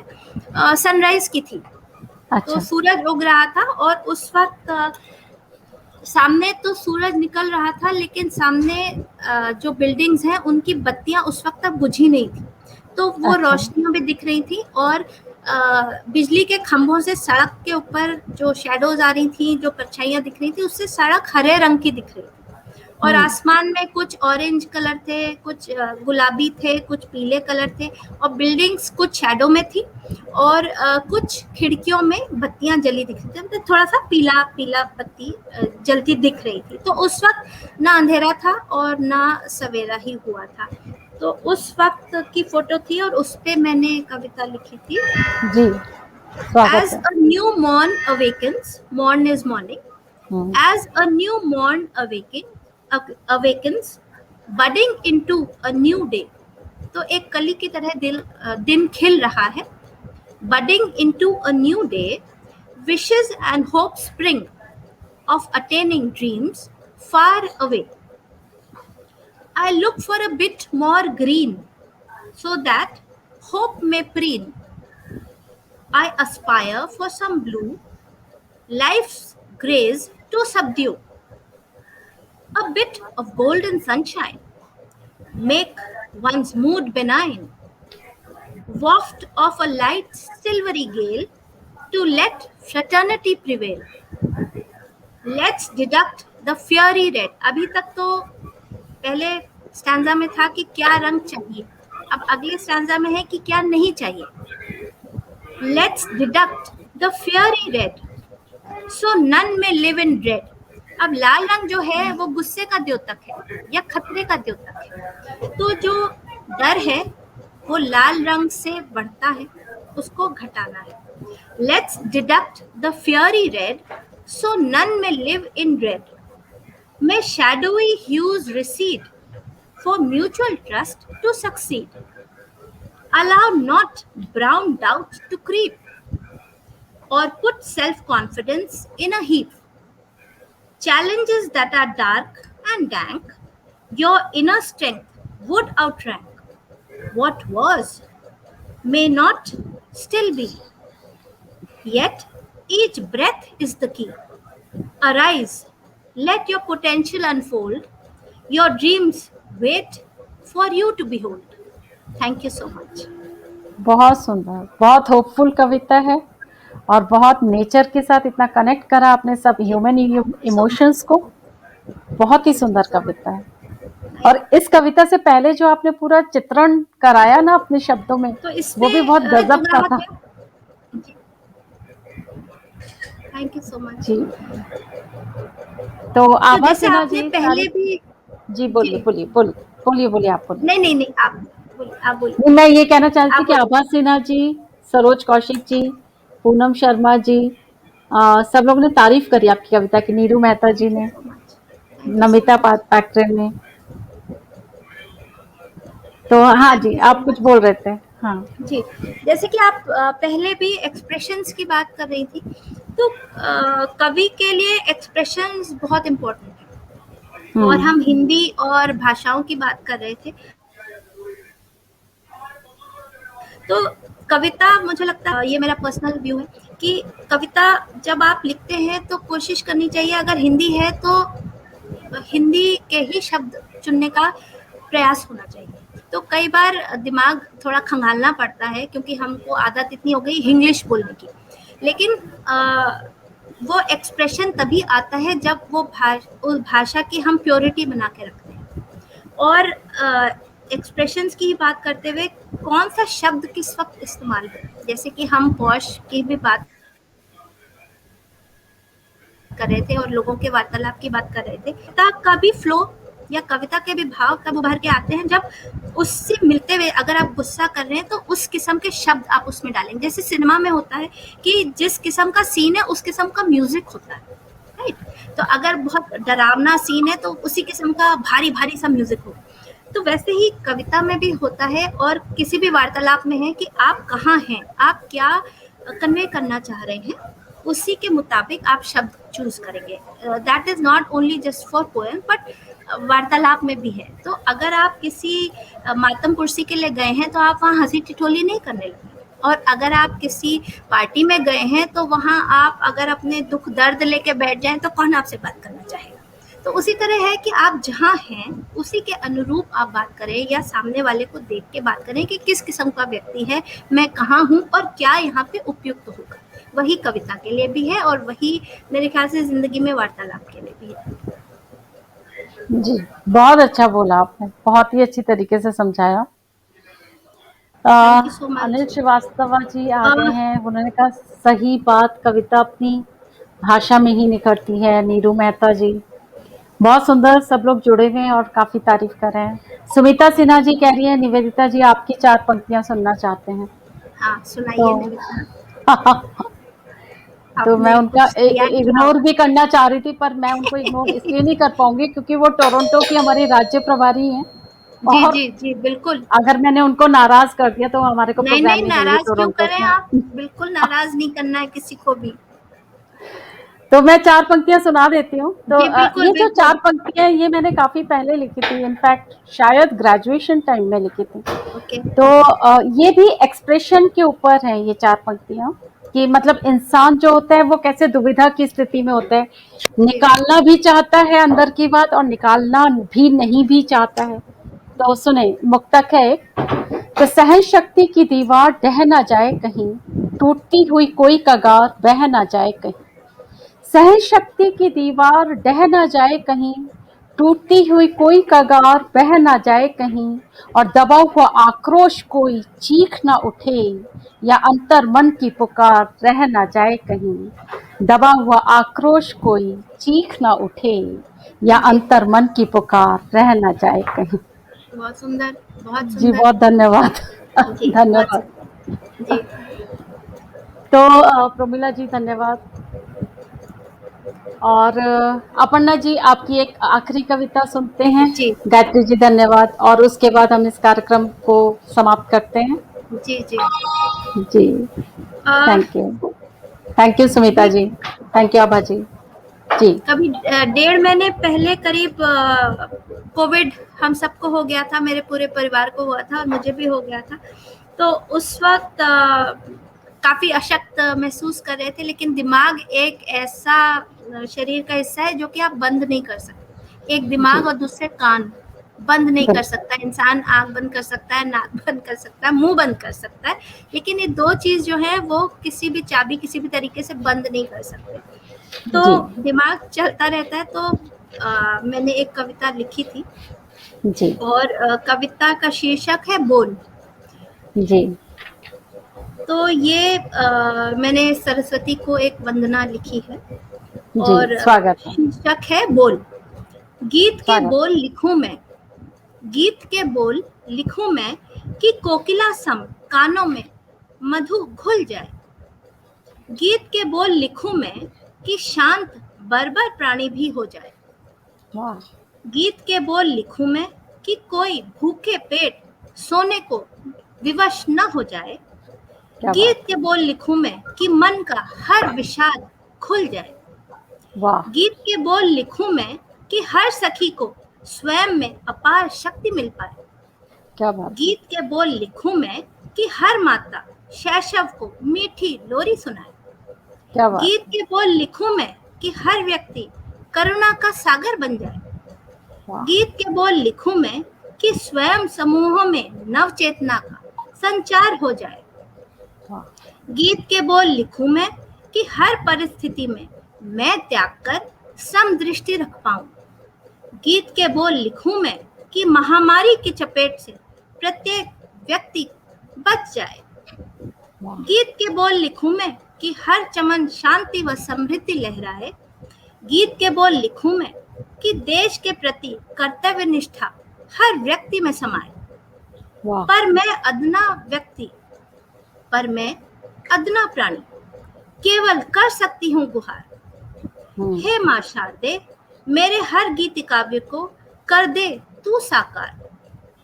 Speaker 2: सनराइज की थी। तो
Speaker 1: अच्छा।
Speaker 2: सूरज उग रहा था और उस वक्त सामने तो सूरज निकल रहा था, लेकिन सामने जो बिल्डिंग्स हैं उनकी बत्तियां उस वक्त तक बुझी नहीं थी, तो वो
Speaker 1: अच्छा।
Speaker 2: रोशनियां भी दिख रही थी, और बिजली के खंभों से सड़क के ऊपर जो शैडोज आ रही थी, जो परछाइयां दिख रही थी, उससे सड़क हरे रंग की दिख रही थी। और आसमान में कुछ ऑरेंज कलर थे, कुछ गुलाबी थे, कुछ पीले कलर थे, और बिल्डिंग्स कुछ शैडो में थी, और कुछ खिड़कियों में बत्तियां जली दिख रही थी, मतलब थोड़ा सा पीला पीला बत्ती जलती दिख रही थी। तो उस वक्त ना अंधेरा था और ना सवेरा ही हुआ था, तो उस वक्त की फोटो थी, और उस पे मैंने कविता लिखी थी।
Speaker 1: जी, स्वागत
Speaker 2: As
Speaker 1: है।
Speaker 2: a new morn awakens, morn is morning.
Speaker 1: Hmm,
Speaker 2: As a new morn awakens, budding into a new day. तो एक कली की तरह दिन खिल रहा है। Budding into a new day, wishes and hopes spring of attaining dreams far away. I look for a bit more green so that hope may preen. I aspire for some blue, life's grays to subdue. A bit of golden sunshine, make one's mood benign. Waft of a light silvery gale to let fraternity prevail. Let's deduct the fiery red. अभी तक तो पहले stanza में था कि क्या रंग चाहिए, अब अगले स्टैंजा में है कि क्या नहीं चाहिए। Let's deduct the fiery red, so none may live in dread. अब लाल रंग जो है वो गुस्से का द्योतक है या खतरे का द्योतक है, तो जो डर है वो लाल रंग से बढ़ता है, उसको घटाना है। Let's deduct the fiery red, so none may live in dread. May shadowy hues recede, for mutual trust to succeed. Allow not brown doubt to creep, or put self-confidence in a heap. Challenges that are dark and dank, your inner strength would outrank. What was may not still be, yet each breath is the key. Arise, let your potential unfold, your dreams wait for you to behold. Thank you so much.
Speaker 1: बहुत सुंदर, बहुत hopeful कविता है, और बहुत nature के साथ इतना connect करा आपने सब ह्यूमन
Speaker 2: So
Speaker 1: इमोशंस को। बहुत ही सुंदर कविता है।
Speaker 2: much.
Speaker 1: और इस कविता से पहले जो आपने पूरा चित्रण कराया ना अपने शब्दों में,
Speaker 2: तो
Speaker 1: वो भी
Speaker 2: इसमें
Speaker 1: बहुत
Speaker 2: जो
Speaker 1: गजब का
Speaker 2: ग्राहक
Speaker 1: था।
Speaker 2: है, थैंक यू सो मच।
Speaker 1: जी। तो
Speaker 2: तो
Speaker 1: आभा
Speaker 2: जैसे
Speaker 1: सिन्हा
Speaker 2: आपने
Speaker 1: जी
Speaker 2: पहले
Speaker 1: सारी
Speaker 2: भी
Speaker 1: जी,
Speaker 2: जी,
Speaker 1: बोलिए, बोलिए, बोलिए, बोलिए, बोलिए, आप बोलिए।
Speaker 2: नहीं, नहीं, नहीं, आप बोलिए,
Speaker 1: नहीं, मैं ये कहना चाह रही थी
Speaker 2: आप
Speaker 1: कि
Speaker 2: बोलिए।
Speaker 1: आभा सिन्हा जी, सरोज कौशिक जी, पूनम शर्मा जी, सब लोगों ने तारीफ करी आपकी कविता की, नीरू मेहता जी
Speaker 2: थैंक यू
Speaker 1: ने,
Speaker 2: so much, thank you so
Speaker 1: Namita
Speaker 2: much,
Speaker 1: Patre ने। तो हाँ
Speaker 2: थैंक
Speaker 1: जी,
Speaker 2: यू सो
Speaker 1: आप कुछ
Speaker 2: मच।
Speaker 1: बोल रहे थे। हाँ।
Speaker 2: जी, जैसे कि आप पहले भी एक्सप्रेशंस की बात कर रही थी, तो कवि के लिए एक्सप्रेशंस बहुत इम्पोर्टेंट है। और
Speaker 1: हम्म।
Speaker 2: हम हिंदी और भाषाओं की बात कर रहे थे, तो कविता मुझे लगता है, ये मेरा पर्सनल व्यू है कि कविता जब आप लिखते हैं तो कोशिश करनी चाहिए, अगर हिंदी है तो हिंदी के ही शब्द चुनने का प्रयास होना चाहिए। तो कई बार दिमाग थोड़ा खंगालना पड़ता है क्योंकि हमको आदत इतनी हो गई इंग्लिश बोलने की, लेकिन वो एक्सप्रेशन तभी आता है जब वो उस भाषा की हम प्योरिटी बना के रखते हैं। और एक्सप्रेशंस की बात करते हुए कौन सा शब्द किस वक्त इस्तेमाल करें, जैसे कि हम पॉश की भी बात कर रहे थे और लोगों के वार्तालाप की बात कर रहे थे, कविता का भी फ्लो या कविता के भी भाव तब उभर के आते हैं जब उससे मिलते हुए, अगर आप गुस्सा कर रहे हैं तो उस किस्म के शब्द आप उसमें डालेंगे। जैसे सिनेमा में होता है कि जिस किस्म का सीन है उस किस्म का म्यूजिक होता है, राइट? तो अगर बहुत डरावना सीन है तो उसी किस्म का भारी भारी सा म्यूजिक हो। तो वैसे ही कविता में भी होता है और किसी भी वार्तालाप में है कि आप कहाँ हैं, आप क्या कन्वे करना चाह रहे हैं, उसी के मुताबिक आप शब्द चूज करेंगे। That is not only just for poem but वार्तालाप में भी है। तो अगर आप किसी मातम कुर्सी के लिए गए हैं तो आप वहाँ हंसी ठिठोली नहीं करने लगे, और अगर आप किसी पार्टी में गए हैं तो वहाँ आप अगर अपने दुख दर्द लेके बैठ जाएं तो कौन आपसे बात करना चाहेगा। तो उसी तरह है कि आप जहाँ हैं उसी के अनुरूप आप बात करें, या सामने वाले को देख के बात करें कि किस किस्म का व्यक्ति है, मैं कहाँ हूँ और क्या यहाँ पे उपयुक्त होगा। वही कविता के लिए भी है और वही मेरे ख्याल से जिंदगी में वार्तालाप के लिए भी है।
Speaker 1: जी, बहुत अच्छा बोला आपने, बहुत ही अच्छी तरीके से समझाया। अ,
Speaker 2: thank you so
Speaker 1: Anil
Speaker 2: much.
Speaker 1: Srivastava ji आ गए हैं, उन्होंने कहा सही बात, कविता अपनी भाषा में ही निखरती है। नीरू मेहता जी, बहुत सुंदर, सब लोग जुड़े हुए हैं और काफी तारीफ कर रहे हैं। सुमिता सिन्हा जी कह रही है निवेदिता जी आपकी 4 पंक्तियां सुनना चाहते हैं।
Speaker 2: हाँ, सुनाइए
Speaker 1: तो
Speaker 2: निवेदिता।
Speaker 1: तो मैं
Speaker 2: आपने
Speaker 1: उनका
Speaker 2: कुछ तैयार किया
Speaker 1: इग्नोर
Speaker 2: होगा।
Speaker 1: भी करना चाह रही थी, पर मैं उनको इग्नोर इसलिए नहीं कर पाऊंगी क्योंकि वो टोरंटो की हमारी राज्य प्रभारी हैं।
Speaker 2: जी,
Speaker 1: और
Speaker 2: जी, जी, बिल्कुल।
Speaker 1: अगर मैंने उनको नाराज कर दिया तो हमारे को
Speaker 2: नहीं,
Speaker 1: प्रोग्राम
Speaker 2: नहीं,
Speaker 1: नहीं देंगी
Speaker 2: नाराज क्यों
Speaker 1: टोरंटो
Speaker 2: करें
Speaker 1: में।
Speaker 2: आप? बिल्कुल नाराज नहीं करना है किसी को भी।
Speaker 1: तो मैं 4 पंक्तियां सुना देती हूँ। तो
Speaker 2: जी, बिल्कुल,
Speaker 1: ये जो
Speaker 2: बिल्कुल।
Speaker 1: 4 पंक्तियां हैं ये मैंने काफी पहले लिखी थी, इनफैक्ट शायद ग्रेजुएशन टाइम में लिखी थी।
Speaker 2: ओके।
Speaker 1: तो ये भी एक्सप्रेशन के ऊपर है ये 4 पंक्तियां, कि मतलब इंसान जो होता है वो कैसे दुविधा की स्थिति में होता है,
Speaker 2: जी,
Speaker 1: निकालना भी चाहता है अंदर की बात और निकालना भी नहीं भी चाहता है। तो सुने, मुक्तक है एक, तो सहन शक्ति की दीवार ढह ना जाए कहीं, टूटती हुई कोई कगार बह ना जाए कहीं। सहन शक्ति की दीवार ढह ना जाए कहीं, टूटती हुई कोई कगार बह ना जाए कहीं, और दबा हुआ आक्रोश कोई चीख ना उठे, या अंतर मन की पुकार रह ना जाए कहीं। दबा हुआ आक्रोश कोई चीख ना उठे, या
Speaker 2: जी।
Speaker 1: अंतर मन की पुकार रह ना जाए कहीं।
Speaker 2: बहुत सुंदर, बहुत
Speaker 1: जी,
Speaker 2: सुंदर।
Speaker 1: बहुत धन्यवाद।
Speaker 2: जी, बहुत
Speaker 1: धन्यवाद।
Speaker 2: सुंदर। जी।
Speaker 1: तो प्रमिला जी धन्यवाद। और अपर्णा जी आपकी एक आखिरी कविता सुनते हैं।
Speaker 2: जी,
Speaker 1: गायत्री जी धन्यवाद, और उसके बाद हम इस कार्यक्रम को समाप्त करते हैं।
Speaker 2: जी, जी।
Speaker 1: जी,
Speaker 2: अ,
Speaker 1: thank you. Thank you Sumita
Speaker 2: कभी
Speaker 1: जी। थैंक यू आभा जी। जी।
Speaker 2: कभी 1.5 महीने पहले करीब कोविड हम सबको हो गया था, मेरे पूरे परिवार को हुआ था और मुझे भी हो गया था। तो उस वक्त काफ़ी अशक्त महसूस कर रहे थे, लेकिन दिमाग एक ऐसा शरीर का हिस्सा है जो कि आप बंद नहीं कर सकते। एक
Speaker 1: जी,
Speaker 2: दिमाग और दूसरे कान बंद नहीं कर
Speaker 1: बिल्कुल।
Speaker 2: सकता इंसान। आँख बंद कर सकता है, नाक बंद कर सकता है, मुँह बंद कर सकता है, लेकिन ये 2 चीज़ जो है वो किसी भी चाबी किसी भी तरीके से बंद नहीं कर सकते। तो
Speaker 1: जी,
Speaker 2: दिमाग चलता रहता है। तो मैंने एक कविता लिखी थी
Speaker 1: जी,
Speaker 2: और कविता का शीर्षक है बोल।
Speaker 1: जी,
Speaker 2: तो ये मैंने सरस्वती को एक वंदना लिखी है
Speaker 1: जी,
Speaker 2: और
Speaker 1: स्वागत है।
Speaker 2: शीर्षक है बोल। गीत के
Speaker 1: स्वागत।
Speaker 2: बोल लिखूं मैं, गीत के बोल लिखूं मैं कि कोकिला सम कानों में मधु घुल जाए। गीत के बोल लिखूं मैं कि शांत बर्बर प्राणी भी हो जाए।
Speaker 1: वाह,
Speaker 2: गीत के बोल लिखूं मैं कि कोई भूखे पेट सोने को विवश न हो जाए।
Speaker 1: क्या
Speaker 2: गीत
Speaker 1: बात
Speaker 2: के बोल लिखूं मैं कि मन का हर विषाद खुल जाए।
Speaker 1: वाह,
Speaker 2: गीत के बोल लिखूं मैं कि हर सखी को स्वयं में अपार शक्ति मिल पाए।
Speaker 1: क्या बात
Speaker 2: गीत के बोल लिखूं मैं कि हर माता शैशव को मीठी लोरी सुनाए।
Speaker 1: क्या बात
Speaker 2: गीत के बोल लिखूं मैं कि हर व्यक्ति करुणा का सागर बन जाए।
Speaker 1: वाह,
Speaker 2: गीत के बोल लिखूं मैं कि स्वयं समूहों में नव चेतना का संचार हो जाए।
Speaker 1: वाह,
Speaker 2: गीत के बोल लिखूं मैं कि हर परिस्थिति में मैं त्याग कर समदृष्टि रख पाऊं। गीत के बोल लिखूं मैं कि महामारी की चपेट से प्रत्येक व्यक्ति बच जाए।
Speaker 1: वाह,
Speaker 2: गीत के बोल लिखूं मैं कि हर चमन शांति व समृद्धि लहराए। गीत के बोल लिखूं मैं कि देश के प्रति कर्तव्य निष्ठा हर व्यक्ति में समाए।
Speaker 1: वाह,
Speaker 2: पर मैं अदना प्राणी केवल कर सकती हूँ गुहार। हे माँ शारदे, मेरे हर गीत काव्य को कर दे तू साकार।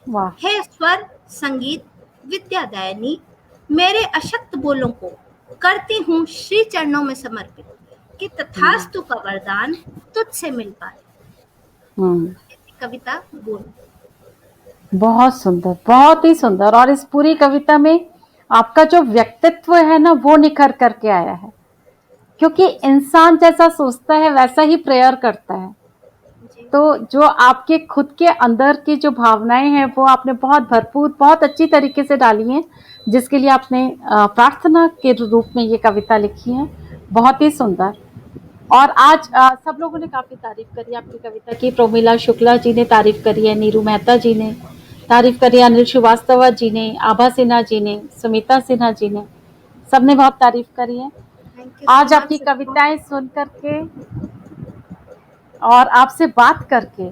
Speaker 1: वाह,
Speaker 2: हे स्वर संगीत विद्यादायनी, मेरे अशक्त बोलों को करती हूँ श्री चरणों में समर्पित कि तथास्तु का वरदान तुझसे मिल पाए। कविता बोल।
Speaker 1: बहुत सुंदर, बहुत ही सुंदर। और इस पूरी कविता में आपका जो व्यक्तित्व है ना, वो निखर करके आया है, क्योंकि इंसान जैसा सोचता है वैसा ही प्रेयर करता है। तो जो आपके खुद के अंदर की जो भावनाएं हैं वो आपने बहुत भरपूर, बहुत अच्छी तरीके से डाली हैं, जिसके लिए आपने प्रार्थना के रूप में ये कविता लिखी है। बहुत ही सुंदर। और आज सब लोगों ने काफी तारीफ करी आपकी कविता की। प्रोमिला शुक्ला जी ने तारीफ करी है, नीरू मेहता जी ने तारीफ करी, अनिल श्रीवास्तव जी ने, आभा सिन्हा जी ने, सुमिता सिन्हा जी ने, सबने बहुत तारीफ करी है। आज आपकी कविताएं सुन करके और आपसे बात करके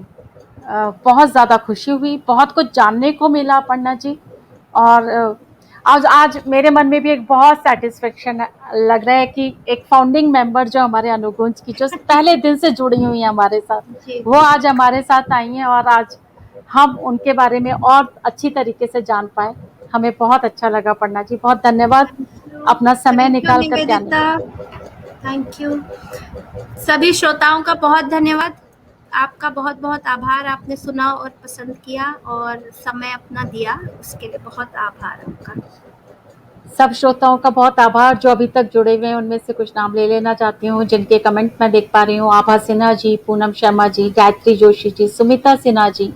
Speaker 1: बहुत ज़्यादा खुशी हुई, बहुत कुछ जानने को मिला अपर्णा जी। और आज मेरे मन में भी एक बहुत सेटिस्फेक्शन लग रहा है कि एक फाउंडिंग मेंबर जो हमारे अनुगुंज की, जो पहले दिन से जुड़ी हुई हैं हमारे साथ, वो आज हमारे साथ आई हैं और आज हम उनके बारे में और अच्छी तरीके से जान पाए। हमें बहुत अच्छा लगा अपर्णा जी, बहुत धन्यवाद अपना समय निकाल कर आने।
Speaker 2: Thank you. सभी श्रोताओं का बहुत धन्यवाद। आपका बहुत बहुत आभार, आपने सुना और पसंद किया और समय अपना दिया, उसके लिए बहुत आभार आपका।
Speaker 1: सब श्रोताओं का बहुत आभार जो अभी तक जुड़े हुए हैं। उनमें से कुछ नाम ले लेना चाहती हूँ जिनके कमेंट मैं देख पा रही हूँ। आभा सिन्हा जी, पूनम शर्मा जी, गायत्री जोशी जी, सुमिता सिन्हा जी,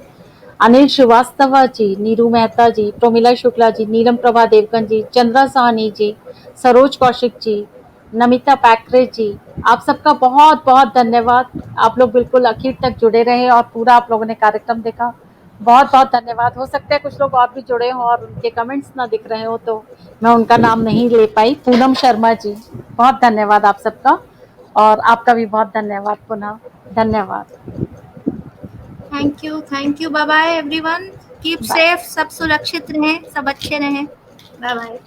Speaker 1: अनिल श्रीवास्तव जी, नीरू मेहता जी, प्रोमिला शुक्ला जी, नीलम प्रभा देवगन जी, चंद्रा साहनी जी, सरोज कौशिक जी, नमिता पैकरे जी, आप सबका बहुत बहुत धन्यवाद। आप लोग बिल्कुल आखिर तक जुड़े रहे और पूरा आप लोगों ने कार्यक्रम देखा, बहुत बहुत धन्यवाद। हो सकता है कुछ लोग और भी जुड़े हों और उनके कमेंट्स ना दिख रहे हो तो मैं उनका नाम नहीं ले पाई। पूनम शर्मा जी, बहुत धन्यवाद आप सबका, और आपका भी बहुत धन्यवाद पुनः। धन्यवाद।
Speaker 2: Thank you. Bye bye everyone. Keep safe, सब सुरक्षित रहें, सब अच्छे रहें। Bye bye.